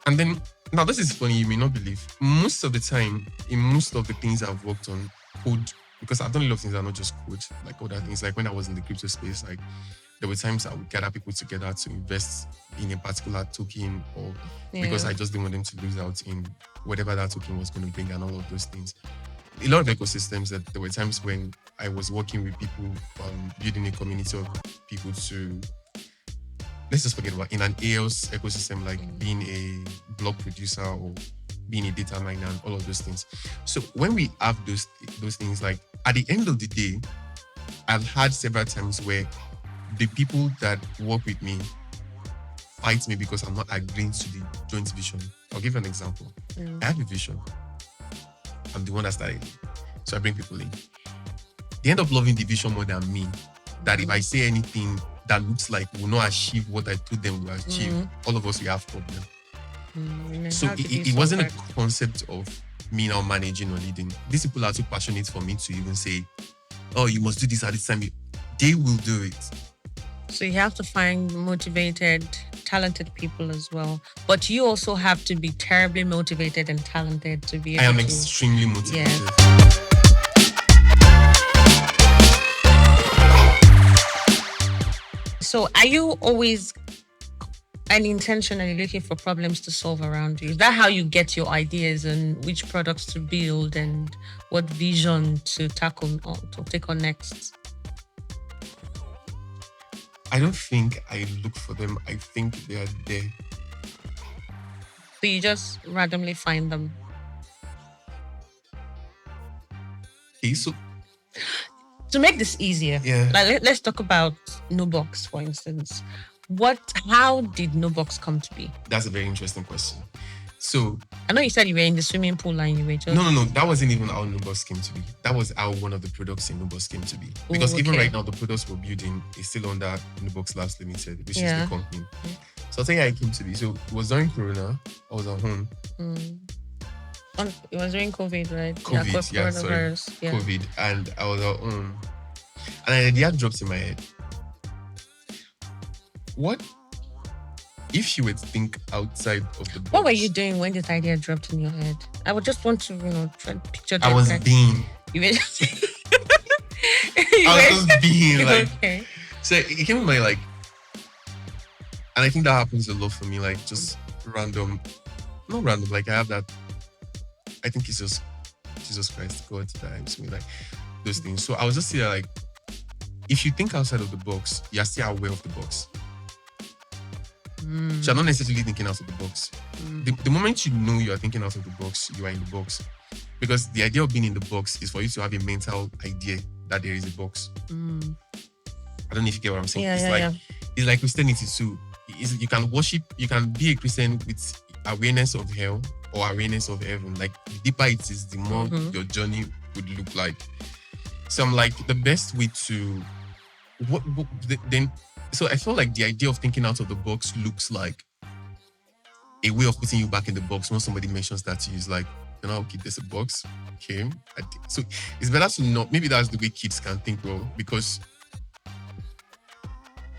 And then, now this is funny, you may not believe. Most of the time, in most of the things I've worked on, code, because I've done a lot of things that are not just code, like other things. Like when I was in the crypto space, like there were times I would gather people together to invest in a particular token, or because I just didn't want them to lose out in whatever that token was going to bring, and all of those things. A lot of ecosystems, that there were times when I was working with people, building a community of people to, let's just forget about in an ALS ecosystem, like being a blog producer or being a data miner and all of those things. So when we have those things, like at the end of the day, I've had several times where the people that work with me fight me because I'm not agreeing to the joint vision. I'll give you an example. I have a vision. I'm the one that started. So I bring people in. They end up loving the vision more than me. That if I say anything that looks like will not achieve what I told them will achieve, all of us will have problem. So it wasn't a concept of me now managing or leading. These people are too passionate for me to even say, oh, you must do this at this time. They will do it. So you have to find motivated, talented people as well. But you also have to be terribly motivated and talented to be able to. I am extremely motivated. Yeah. So are you always unintentionally looking for problems to solve around you? Is that how you get your ideas and which products to build and what vision to tackle or to take on next? I don't think I look for them. I think they are there. So you just randomly find them? Okay, so To make this easier, yeah, let's talk about Nubox, for instance. How did Nubox come to be? that's a very interesting question. So I know you said you were in the swimming pool and you were just... no, that wasn't even how Nubox came to be. That was how one of the products in Nubox came to be. Because even okay. right now, the products we're building is still under Nubox Labs Limited, which is Yeah. the company. So I'll tell you how it came to be. So it was during Corona. I was at home. It was during COVID, right? COVID, yeah, sorry. Coronavirus. Yeah. COVID, and I was at home, and an idea dropped in my head. What if you would think outside of the box? What were you doing when this idea dropped in your head? I would just want to, try to picture that. I was being. You were... I was just being like. Okay. So it came in my like, and I think that happens a lot for me. Like just random, not random. Like I have that. I think it's just Jesus Christ, God that helps me. Like those things. So I was just here like, if you think outside of the box, you're still aware of the box. So you're not necessarily thinking out of the box. The moment you know you are thinking out of the box, you are in the box. Because the idea of being in the box is for you to have a mental idea that there is a box. I don't know if you get what I'm saying. It's like Christianity too. You can worship, you can be a Christian with awareness of hell or awareness of heaven. Like the deeper it is, the more your journey would look like. So I'm like, the best way to so I felt like the idea of thinking out of the box looks like a way of putting you back in the box. When somebody mentions that to you, it's like, okay, there's a box. Okay. So it's better to not, maybe that's the way kids can think, well, because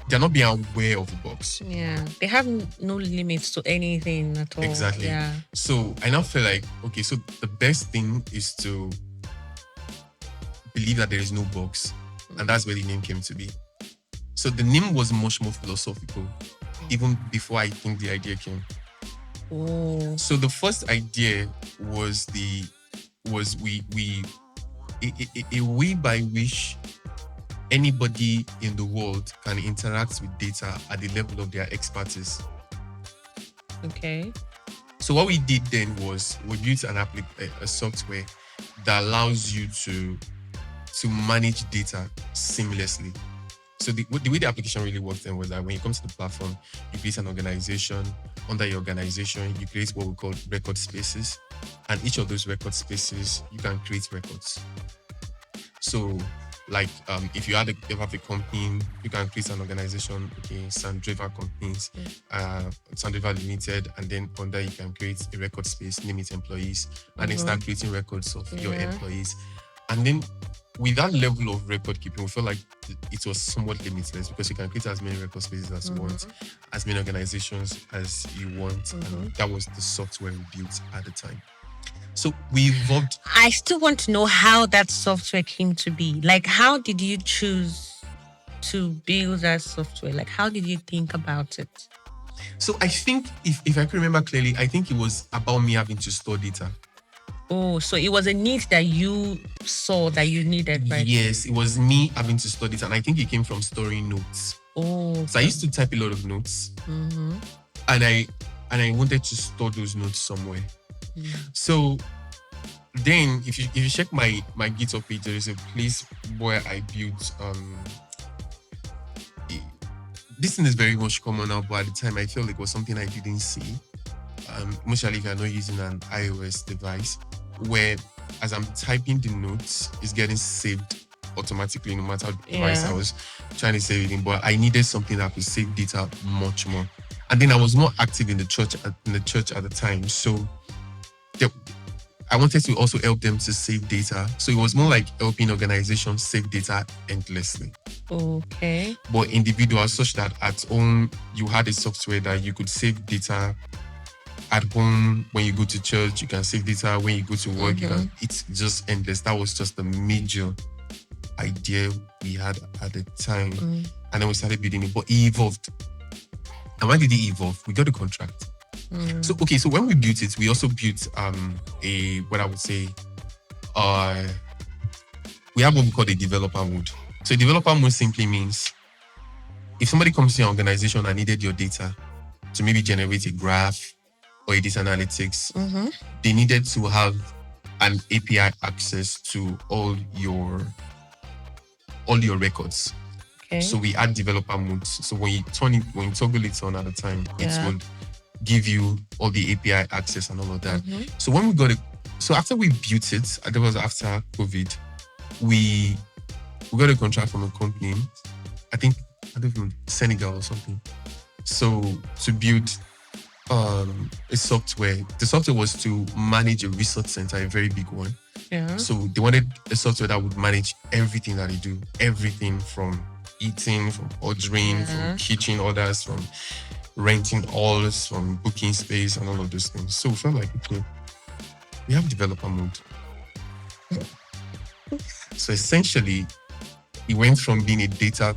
they're not being aware of the box. Yeah. They have no limits to anything at all. Exactly. Yeah. So I now feel like, okay, so the best thing is to believe that there is no box. And that's where the name came to be. So the name was much more philosophical, even before I think the idea came. Oh. So the first idea was a way by which anybody in the world can interact with data at the level of their expertise. Okay. So what we did then was we built a software that allows you to manage data seamlessly. So the way the application really works then was that when you come to the platform, you create an organization. Under your organization, you create what we call record spaces. And each of those record spaces, you can create records. So like if you have a company, you can create an organization, okay, Sandreva Companies, Sandreva Limited, and then under you can create a record space, name it employees, and then start creating records of your employees. And then with that level of record keeping, we felt like it was somewhat limitless because you can create as many record spaces as you want, as many organizations as you want. And that was the software we built at the time. So we evolved. I still want to know how that software came to be. Like, how did you choose to build that software? Like, how did you think about it? So I think, if I can remember clearly, I think it was about me having to store data. Oh, so it was a need that you saw that you needed, right? Yes, it was me having to store data. And I think it came from storing notes. Oh. Okay. So I used to type a lot of notes. And I wanted to store those notes somewhere. So then if you check my GitHub page, there is a place where I built this thing is very much common now, but at the time I felt like it was something I didn't see. Mostly if you're not using an iOS device, where as I'm typing the notes, it's getting saved automatically no matter the device I was trying to save it in. But I needed something that could save data much more. And then I was more active in the church at the time. So I wanted to also help them to save data. So it was more like helping organizations save data endlessly. Okay. But individuals, such that at home you had a software that you could save data at home. When you go to church, you can save data. When you go to work, it's just endless. That was just the major idea we had at the time. And then we started building it, but it evolved. And why did it evolve? We got a contract. So when we built it, we also built we have what we call a developer mode. So developer mode simply means if somebody comes to your organization and needed your data to maybe generate a graph or a data analytics, they needed to have an API access to all your records. Okay. So we add developer mode. So when you toggle it on at the time, Yeah. it will give you all the API access and all of that. Mhm. So when we got it, so after we built it, that was after COVID, we got a contract from a company, I think, I don't know, Senegal or something. So to build a software, the software was to manage a research center, a very big one. Yeah. So they wanted a software that would manage everything that they do, everything from eating, from ordering, from kitchen orders, from renting halls, from booking space, and all of those things. So we felt like, okay, we have developer mode. So essentially, it went from being a data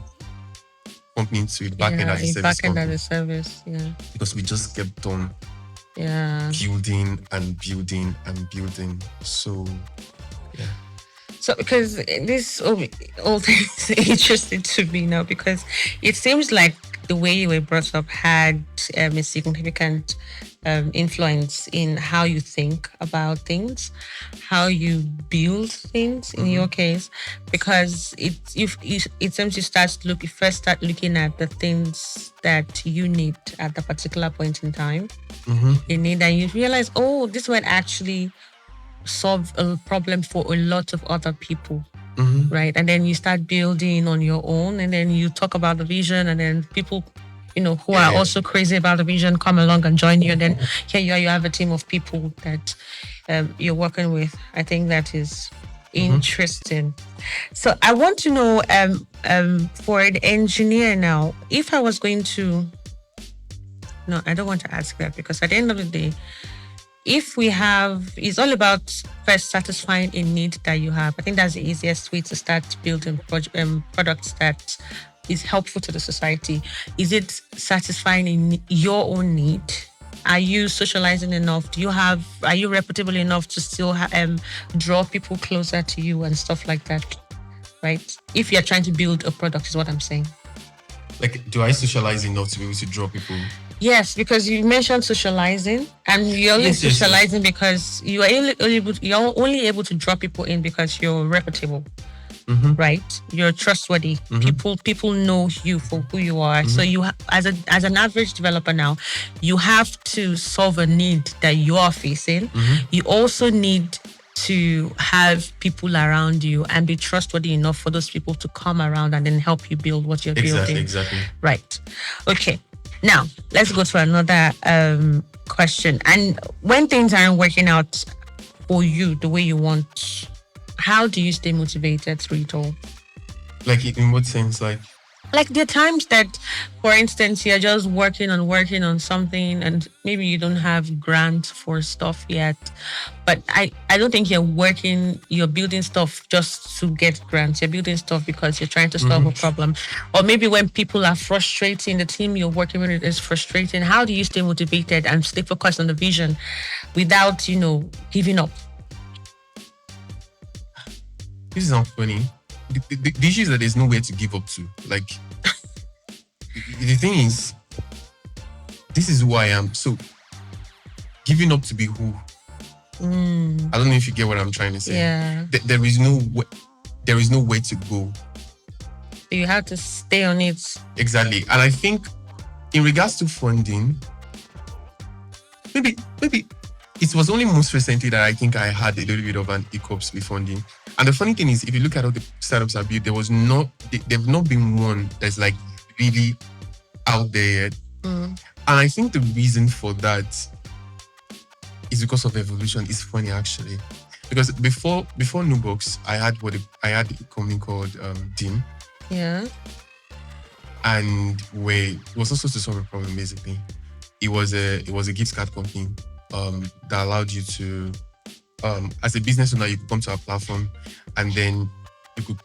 company to a backend as a service backend company, as a service. Yeah. because we just kept on Yeah. building and building and building. So yeah. So, because this all things interesting to me now, because it seems like the way you were brought up had a significant influence in how you think about things, how you build things. In your case, because it seems you first start looking at the things that you need at the particular point in time. You need, and you realize, oh, this might actually solve a problem for a lot of other people, right? And then you start building on your own, and then you talk about the vision, and then people, who are also crazy about the vision come along and join you, and then here you have a team of people that you're working with. I think that is interesting. So I want to know, for an engineer now, if I was going to, no, I don't want to ask that, because at the end of the day, if we have, it's all about first satisfying a need that you have. I think that's the easiest way to start building products that is helpful to the society. Is it satisfying your own need? Are you socializing enough? Are you reputable enough to still draw people closer to you and stuff like that? Right? If you're trying to build a product, is what I'm saying. Like, do I socialize enough to be able to draw people? Yes, because you mentioned socializing, and you're only socializing because you're only able to draw people in because you're reputable, right? You're trustworthy. People know you for who you are. So you, as an average developer now, you have to solve a need that you are facing. You also need to have people around you and be trustworthy enough for those people to come around and then help you build what you're building. Exactly. Right. Okay. Now, let's go to another question. And when things aren't working out for you the way you want, how do you stay motivated through it all? Like, in what sense? Like there are times that, for instance, you're just working on something, and maybe you don't have grants for stuff yet. But I don't think you're building stuff just to get grants. You're building stuff because you're trying to solve a problem. Or maybe when people are frustrating, the team you're working with is frustrating. How do you stay motivated and stay focused on the vision without, giving up? This is not funny. The issue is that there's nowhere to give up to. Like, the thing is, this is who I am. So, giving up to be who? I don't know if you get what I'm trying to say. Yeah. There is no way to go. You have to stay on it. Exactly. And I think, in regards to funding, maybe it was only most recently that I think I had a little bit of an hiccups with funding. And the funny thing is, if you look at all the startups I built, they've not been one that's like really out there yet. And I think the reason for that is because of evolution. It's funny, actually, because before Nubox, I had a company called DIM. Yeah. And it was also to solve a problem. Basically, it was a gift card company that allowed you to, as a business owner, you could come to our platform and then you could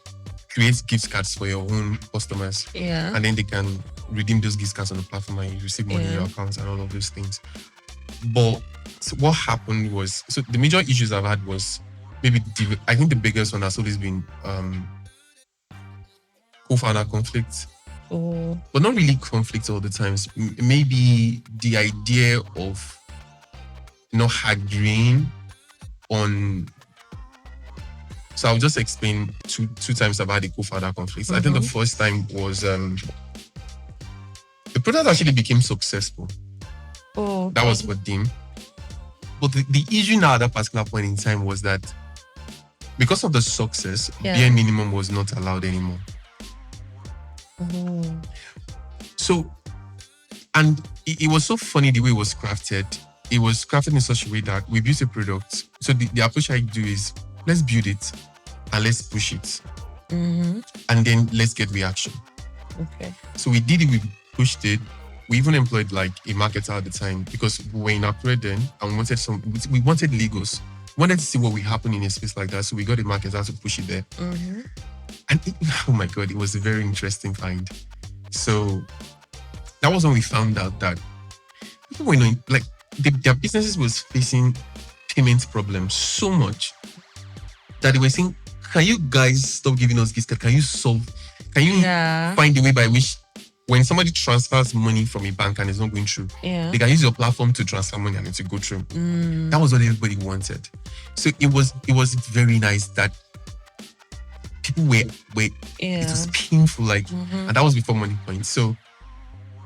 create gift cards for your own customers. Yeah. And then they can redeem those gift cards on the platform and you receive money in your accounts and all of those things. But so what happened was, so the major issues I've had was I think the biggest one has always been co-founder conflict. Oh. But not really conflict all the times. Maybe the idea of not agreeing on So I'll just explain two times I've had a co-founder conflict. I think the first time was the product actually became successful. Oh, that was for Dim. But the issue now at that particular point in time was that because of the success, bare minimum was not allowed anymore. So, and it was so funny the way it was crafted. It was crafted in such a way that we built a product. So the approach I do is, let's build it and let's push it. And then let's get reaction. Okay. So we did it, we pushed it. We even employed like a marketer at the time because we were in Accra then and we wanted Lagos. We wanted to see what would happen in a space like that. So we got a marketer to push it there. And oh my God, it was a very interesting find. So that was when we found out that people were knowing, like their businesses was facing payment problems so much that they were saying, can you guys stop giving us gifts? Can you find a way by which when somebody transfers money from a bank and it's not going through, they can use your platform to transfer money and it to go through. That was what everybody wanted. So it was very nice that people were it was painful, like, and that was before Money Point. So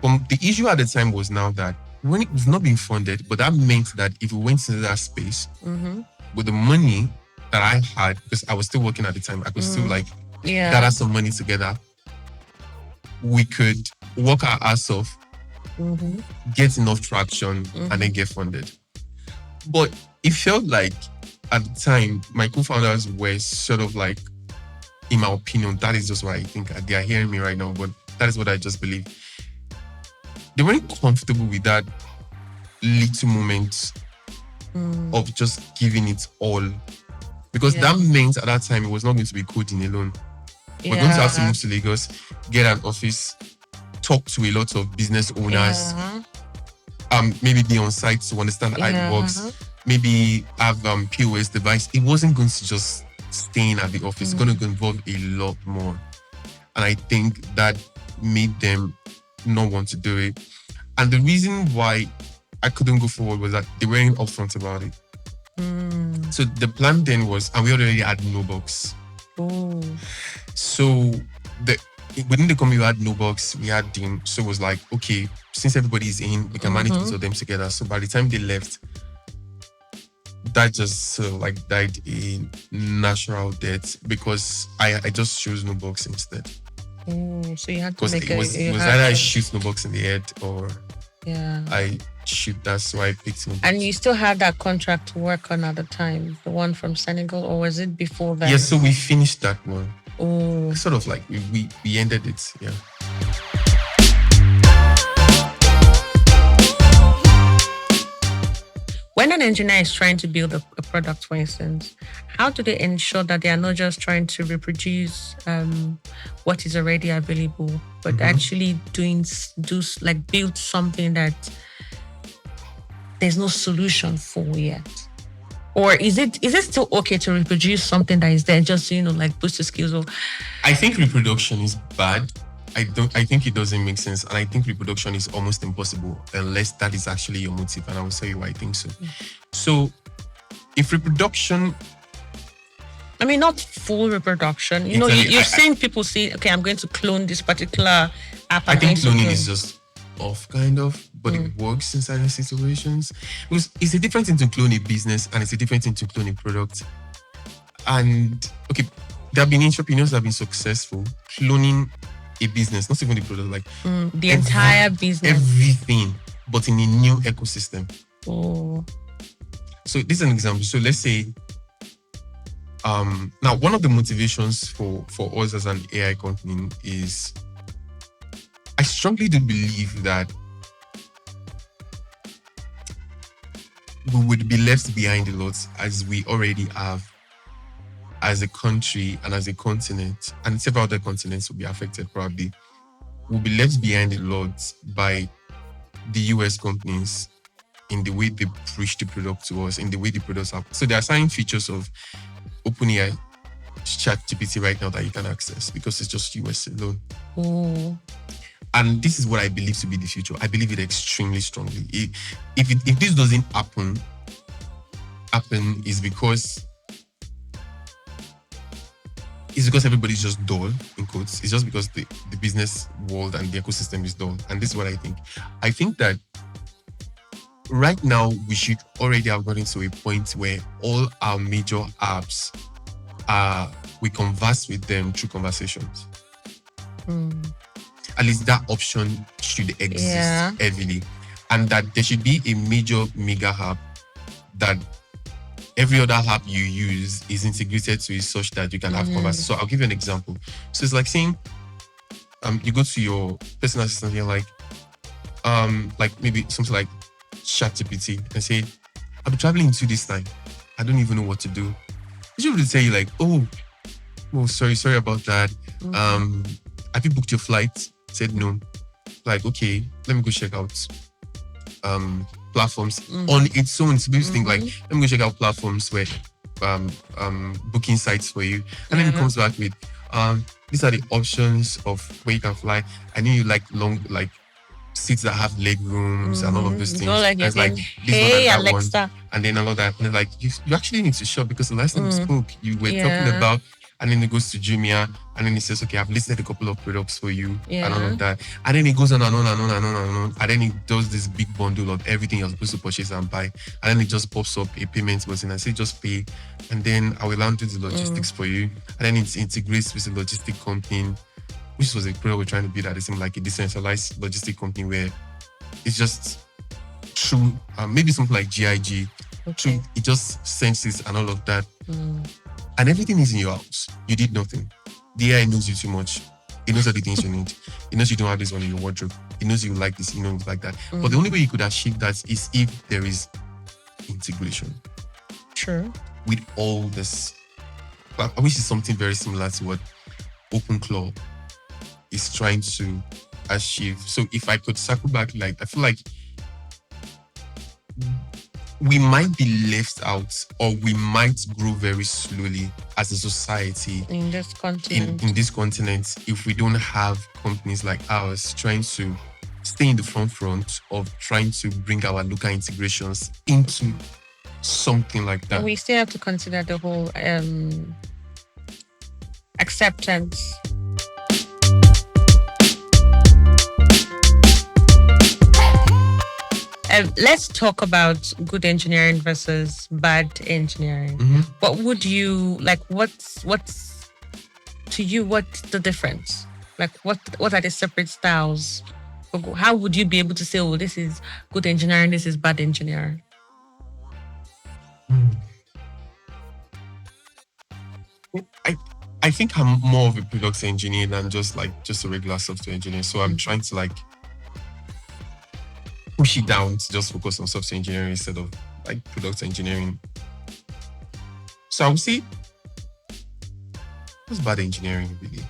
the issue at the time was now that when it was not being funded, but that meant that if we went into that space with the money that I had, because I was still working at the time, I could still gather some money together. We could work our ass off, get enough traction, and then get funded. But it felt like at the time, my co-founders were sort of like, in my opinion, that is just what I think. They are hearing me right now, but that is what I just believe. They weren't comfortable with that little moment of just giving it all. Because that meant at that time, it was not going to be coding alone. We're going to have to move to Lagos, get an office, talk to a lot of business owners, maybe be on site to understand how it works, maybe have POS device. It wasn't going to just stay in at the office. It's going to involve a lot more. And I think that made them not want to do it. And the reason why I couldn't go forward was that they weren't upfront about it. So the plan then was, and we already had no box. So within the company we had no box, we had Dim. So it was like, okay, since everybody's in, we can manage both of them together. So by the time they left, that just died a natural death because I just chose no box instead. So you had to make it was either I shoot no box in the head or I shoot that, so I picked no box. And you still had that contract to work on at the time, the one from Senegal, or was it before that? Yeah, so we finished that one. Sort of like we ended it, yeah. When an engineer is trying to build a product, for instance, how do they ensure that they are not just trying to reproduce what is already available, but actually build something that there's no solution for yet? Or is it still okay to reproduce something that is there, just boost the skills of? I think reproduction is bad. I think it doesn't make sense, and I think reproduction is almost impossible unless that is actually your motive, and I will tell you why I think so. So, if reproduction, I mean, not full reproduction. You've seen people say, "Okay, I'm going to clone this particular app." I think cloning is just off, kind of, but it works in certain situations. Because it's a different thing to clone a business, and it's a different thing to clone a product. And okay, there have been entrepreneurs that have been successful cloning a business, not even the product, like the entire business, everything, but in a new ecosystem. So this is an example. So let's say, now one of the motivations for us as an AI company is, I strongly do believe that we would be left behind a lot, as we already have, as a country and as a continent, and several other continents will be affected probably. We'll be left behind a lot by the US companies in the way they push the product to us, in the way the products are. So there are certain features of OpenAI ChatGPT right now that you can access because it's just US alone. And this is what I believe to be the future. I believe it extremely strongly. If this doesn't happen is because it's because everybody's just dull, in quotes. It's just because the business world and the ecosystem is dull. And this is what I think. I think that right now we should already have gotten to a point where all our major apps we converse with them through conversations. At least that option should exist heavily. And that there should be a major mega app that every other app you use is integrated to it such that you can have conversations. So I'll give you an example. So it's like saying, you go to your personal assistant and you're like maybe something like ChatGPT and say, I'll be traveling to this time. I don't even know what to do. It should really tell you like, oh, sorry about that. Have you booked your flight? Said no. Like, okay, let me go check out platforms on its own. So this thing like, let me go check out platforms where booking sites for you. And then it comes back with these are the options of where you can fly. I know you like long seats that have leg rooms and all of those things. Like it's like hey Alexa, one, and then all of that. And like you actually need to shop because the last time we spoke, you were talking about, and then it goes to Jumia, and then it says, okay, I've listed a couple of products for you, and all of that. And then it goes on and on and on and on and on. And then it does this big bundle of everything you're supposed to purchase and buy. And then it just pops up a payment button and say just pay. And then I will handle the logistics for you. And then it integrates with a logistic company, which was a product we're trying to build at the same, like a decentralized logistic company where it's just through maybe something like GIG. Through, it just senses and all of that. And everything is in your house. You did nothing. The AI knows you too much. It knows all the things you need. It knows you don't have this one in your wardrobe. It knows you like this, you know, like that. But the only way you could achieve that is if there is integration. Sure. With all this. I wish it's something very similar to what OpenClaw is trying to achieve. So if I could circle back, like, I feel like we might be left out, or we might grow very slowly as a society in this continent. In this continent, if we don't have companies like ours trying to stay in the front of trying to bring our local integrations into something like that. We still have to consider the whole acceptance. Let's talk about good engineering versus bad engineering. What would you like? What's to you? What's the difference? Like, what are the separate styles? How would you be able to say, "Oh, this is good engineering, this is bad engineering"? I think I'm more of a product engineer than just a regular software engineer. So I'm trying to like push it down to just focus on software engineering instead of like product engineering. So I would say, what's bad engineering really?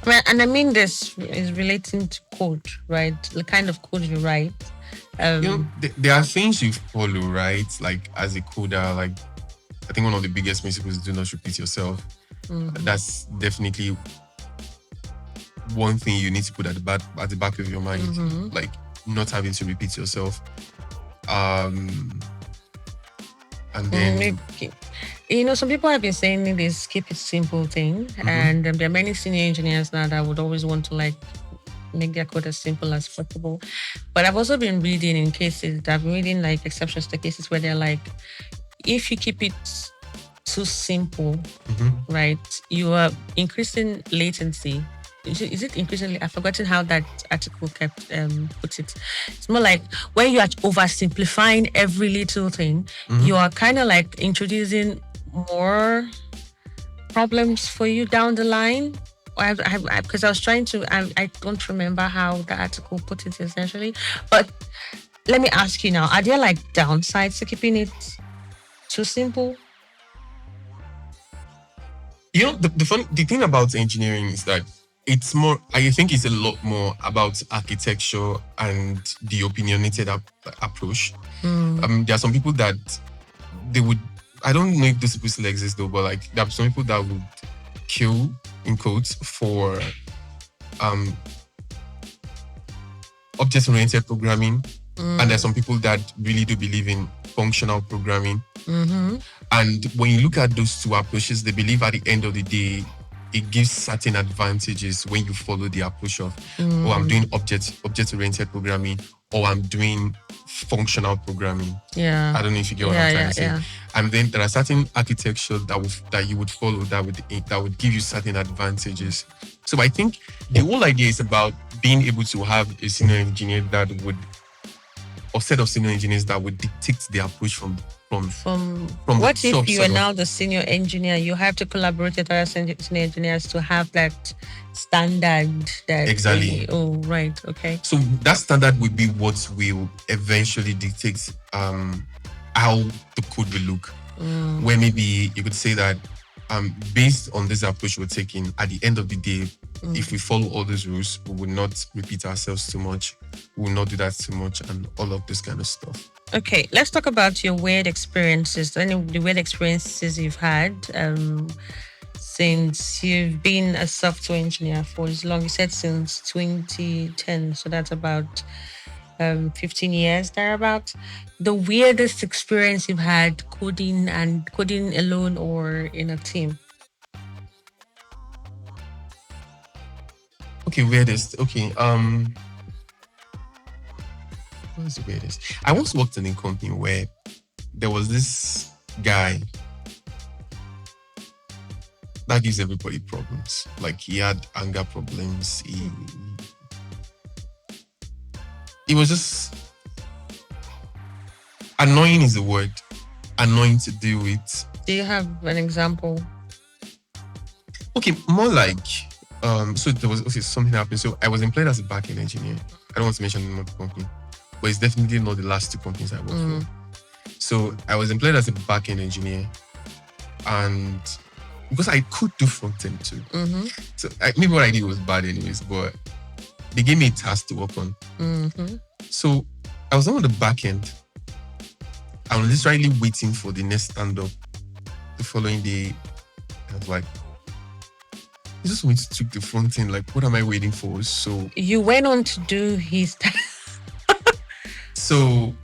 I mean, this is relating to code, right? The kind of code you write. There are things you follow, right? Like as a coder, like I think one of the biggest principles is do not repeat yourself. That's definitely one thing you need to put at the back of your mind. Like not having to repeat yourself. And then some people have been saying this keep it simple thing, and there are many senior engineers now that would always want to like make their code as simple as possible. But I've also been reading like exceptions to cases where they're like, if you keep it too simple, right, you are increasing latency. Is it increasingly? I've forgotten how that article kept put it. It's more like when you are oversimplifying every little thing, you are kind of like introducing more problems for you down the line. Because I was trying to, I don't remember how the article put it essentially. But let me ask you now: are there like downsides to keeping it too simple? The thing about engineering is that it's more, I think it's a lot more about architecture and the opinionated approach. There are some people that they would, I don't know if those people still exist though, but like there are some people that would kill, in quotes, for object-oriented programming. And there's some people that really do believe in functional programming. And when you look at those two approaches, they believe at the end of the day, it gives certain advantages when you follow the approach of, oh, I'm doing object-oriented programming, or I'm doing functional programming. Yeah. I don't know if you get what I'm trying to say. And then there are certain architecture that you would follow that would give you certain advantages. So I think the whole idea is about being able to have a senior engineer or set of senior engineers that would dictate the approach from what if you are now the senior engineer? You have to collaborate with other senior engineers to have that standard. Exactly. Right. Okay. So that standard will be what will eventually dictate how the code will look. Where maybe you could say that based on this approach we're taking, at the end of the day, if we follow all those rules, we will not repeat ourselves too much. We will not do that too much, and all of this kind of stuff. Okay, let's talk about your weird experiences. The weird experiences you've had since you've been a software engineer for as long. You said since 2010, so that's about 15 years thereabout. The weirdest experience you've had coding alone or in a team. Okay, weirdest. Okay, what is the weirdest? I once worked in a company where there was this guy that gives everybody problems. Like, he had anger problems. He was just annoying is the word. Annoying to deal with. Do you have an example? Okay, more like so there was something happened. So I was employed as a backend engineer. I don't want to mention the name of the company, but it's definitely not the last two companies I worked for. So I was employed as a backend engineer, and because I could do front end too. So maybe what I did was bad anyways, but they gave me a task to work on. So I was on the back end. I was literally waiting for the next stand-up the following day. I was like, I just went to took the front end. Like, what am I waiting for? So you went on to do his So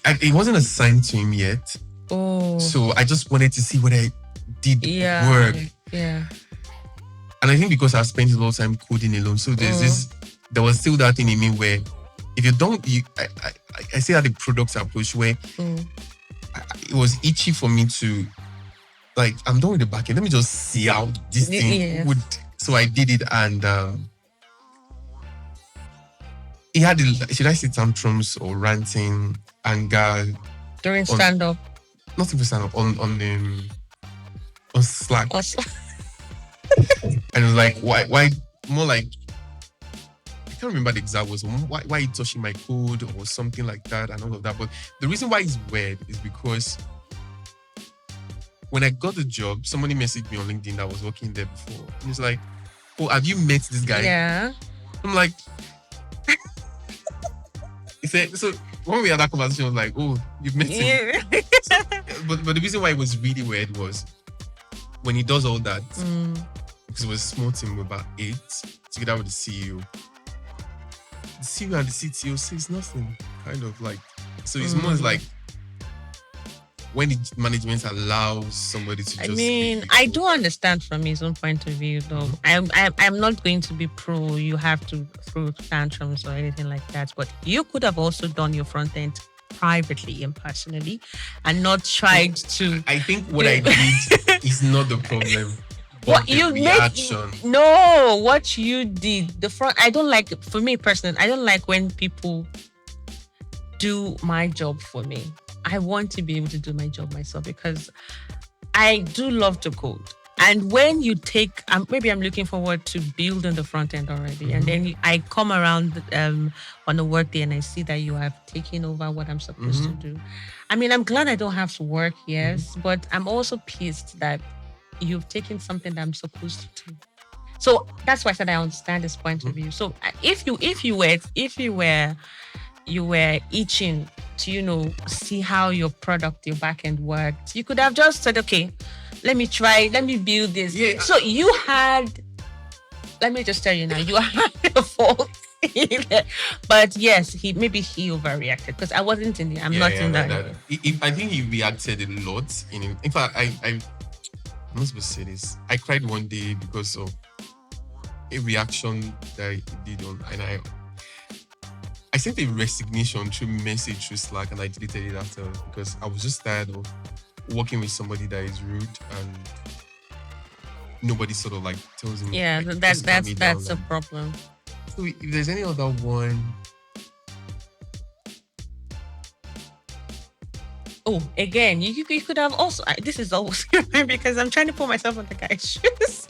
it wasn't assigned to him yet. So I just wanted to see what I did work. Yeah. And I think because I spent a lot of time coding alone, so there was still that thing in me where if you don't, I say that the product approach where it was itchy for me to, like, I'm done with the backend. Let me just see how this thing would. So I did it, and he had, should I say tantrums or ranting, anger during stand up? Not even stand up on Slack. And it was like, why? More like, I can't remember the exact words. Why are you touching my code or something like that and all of that? But the reason why it's weird is because when I got the job, somebody messaged me on LinkedIn that was working there before. And he's like, oh, have you met this guy? Yeah. I'm like, he said, so when we had that conversation, I was like, oh, you've met him. But the reason why it was really weird was when he does all that, because it was a small team of about 8, together with the CEO. The CEO and the CTO says nothing, kind of like. So it's more like when the management allows somebody to just. I mean, I do understand from his own point of view, though. I'm not going to be pro. You have to throw tantrums or anything like that. But you could have also done your front end privately and personally, and not tried to. I think what I did is not the problem. What you reaction. What you did. The front. I don't like. For me personally, I don't like when people do my job for me. I want to be able to do my job myself because I do love to code. And when you take, maybe I'm looking forward to building the front end already, and then I come around on a work day and I see that you have taken over what I'm supposed to do. I mean, I'm glad I don't have to work, yes, but I'm also pissed that you've taken something that I'm supposed to do. So that's why I said I understand this point of view. So if you were itching to, see how your product, your backend worked, you could have just said, okay, let me build this. Yeah. So you had, let me just tell you now, you had a fault. But yes, he overreacted because I wasn't I'm not in that. I think he reacted a lot. In fact, I'm not supposed to say this. I cried one day because of a reaction that I did on, and I sent a resignation through message through Slack, and I deleted it after because I was just tired of working with somebody that is rude and nobody sort of like tells me. Yeah, like, just calm me that's a down. problem. So if there's any other one, Oh, again, you could have also. This is always because I'm trying to put myself on the guy's shoes.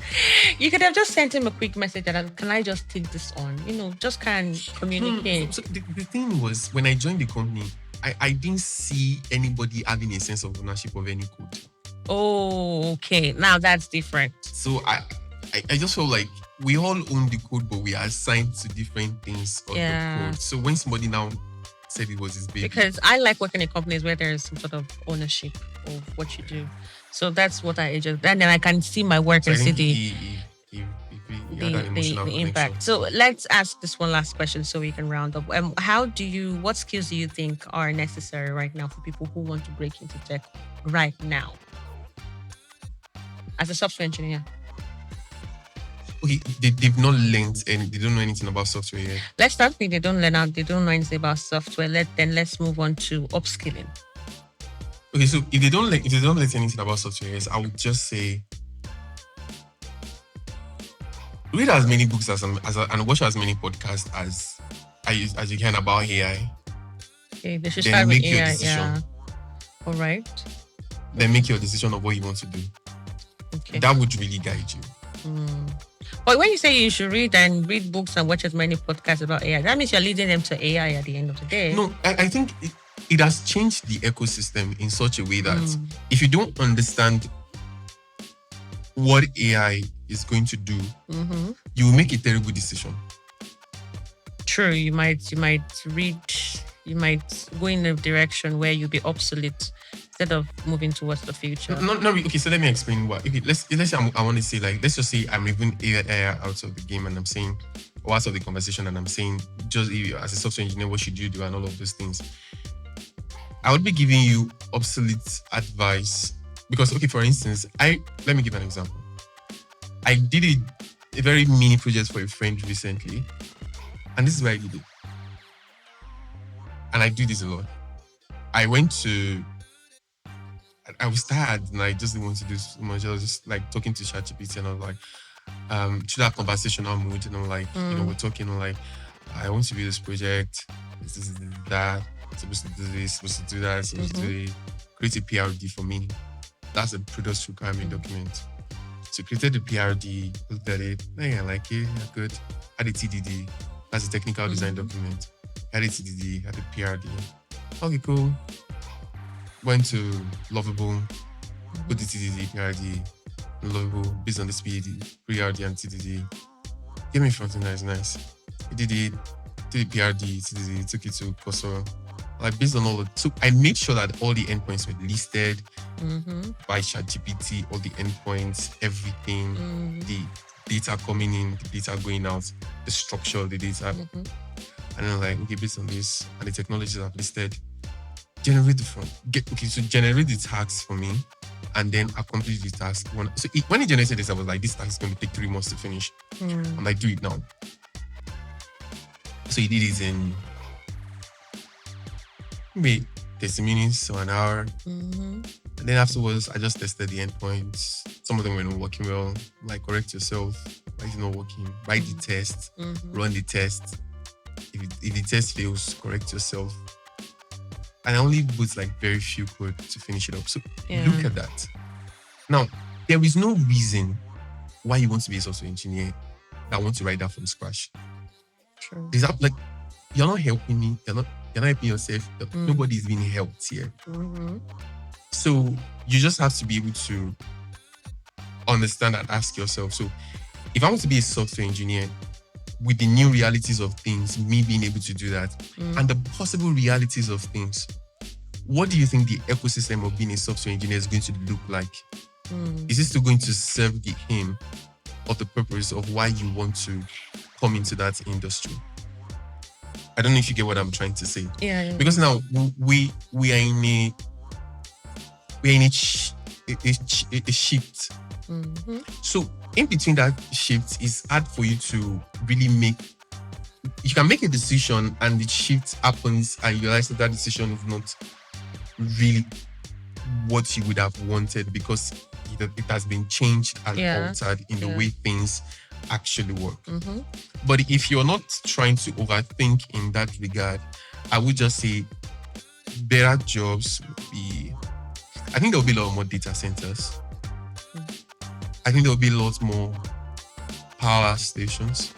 You could have just sent him a quick message that can I just take this on? Just can communicate. so the thing was when I joined the company, I didn't see anybody having a sense of ownership of any code. Oh, okay. Now that's different. So I just felt like we all own the code, but we are assigned to different things on Yeah. the code. So when somebody now said it was his baby, Because I like working in companies where there is some sort of ownership of what you do. So that's what I just, and then I can see my work so I and see think the he had that emotional the connection. impact. So let's ask this one last question so we can round up. What skills do you think are necessary right now for people who want to break into tech right now? As a software engineer, Okay, they've not learned and they don't know anything about software yet. let's start with they don't know anything about software. Let's move on to upskilling. Okay, so if they don't learn anything about software yet, I would just say read as many books and watch as many podcasts as you can about AI. Okay, they should Then start with make your AI. decision. Yeah. All right. Then make your decision of what you want to do. Okay. That would really guide you. But when you say you should read books and watch as many podcasts about AI, that means you're leading them to AI at the end of the day. No, I think it has changed the ecosystem in such a way that if you don't understand what AI is going to do, you will make a terrible decision. True, you might go in a direction where you'll be obsolete instead of moving towards the future. No, okay, so let me explain why. Okay, let's say I want to say let's just say I'm leaving AI out of the game and I'm saying, or out of the conversation, and I'm saying, just as a software engineer, what should you do and all of those things. I would be giving you obsolete advice because, okay, for instance, let me give an example. I did a very mini project for a friend recently, and this is where I did it. And I do this a lot. I was tired and I just didn't want to do so much. I was just like talking to ChatGPT and I was like, through that conversational mood, and I'm like, we're talking, I'm like, I want to do this project, this is that, supposed to do this, supposed to do that, supposed to do it. Create a PRD for me. That's a product requirement document. So created the PRD, looked at it, hey, I like it, yeah, good. Had a TDD, that's a technical design document. Had a TDD, had a PRD. Okay, cool. Went to Lovable, put the TDD, PRD, Lovable, based on this PRD and TDD. Give me something that is nice. I did it, did the PRD, TDD, took it to Cursor. Like based on all so I made sure that all the endpoints were listed by ChatGPT, all the endpoints, everything, the data coming in, the data going out, the structure of the data. And then like, okay, based on this and the technologies I've listed, generate the generate the task for me and then accomplish the task. When it generated this, I was like, this task is going to take 3 months to finish. I'm like, do it now. So he did it in maybe 30 minutes or an hour. And then afterwards, I just tested the endpoints. Some of them were not working well. Like, correct yourself. Why is it not working? Write the test. Run the test. If the test fails, correct yourself. And I only put like very few code to finish it up. So look at that. Now, there is no reason why you want to be a software engineer that wants to write that from scratch. True. Is that like you're not helping me? You're not helping yourself. Nobody is being helped here. So you just have to be able to understand and ask yourself. So if I want to be a software engineer, with the new realities of things, me being able to do that, and the possible realities of things, what do you think the ecosystem of being a software engineer is going to look like? Is it still going to serve the aim or the purpose of why you want to come into that industry? I don't know if you get what I'm trying to say. Yeah. Because now we are in a shift So in between that shift, it's hard for you to really make. You can make a decision, and the shift happens, and you realize that that decision is not really what you would have wanted because it has been changed and Yeah. altered in the Yeah. way things actually work. Mm-hmm. But if you're not trying to overthink in that regard, I would just say better jobs would be. I think there will be a lot more data centers. I think there will be a lot more power stations.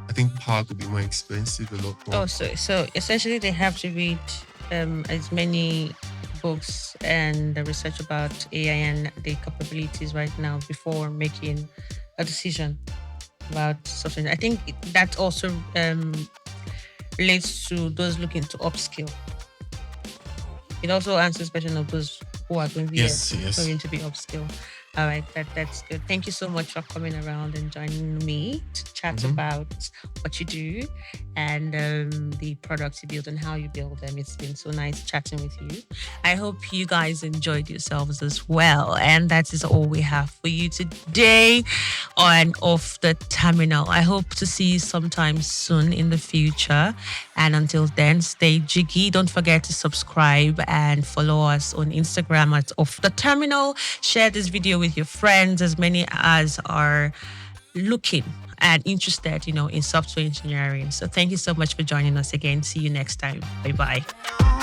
I think power could be more expensive, a lot more. Oh, so essentially they have to read as many books and the research about AI and the capabilities right now before making a decision about something. I think that also relates to those looking to upskill. It also answers the question of those who are going to be Yes. going to be upskill. All right, that's good. Thank you so much for coming around and joining me to chat about what you do and the products you build and how you build them. It's been so nice chatting with you. I hope you guys enjoyed yourselves as well. And that is all we have for you today on Off the Terminal. I hope to see you sometime soon in the future. And until then, stay jiggy. Don't forget to subscribe and follow us on Instagram at Off the Terminal. Share this video with your friends, as many as are looking and interested, in software engineering. So thank you so much for joining us again. See you next time. Bye-bye.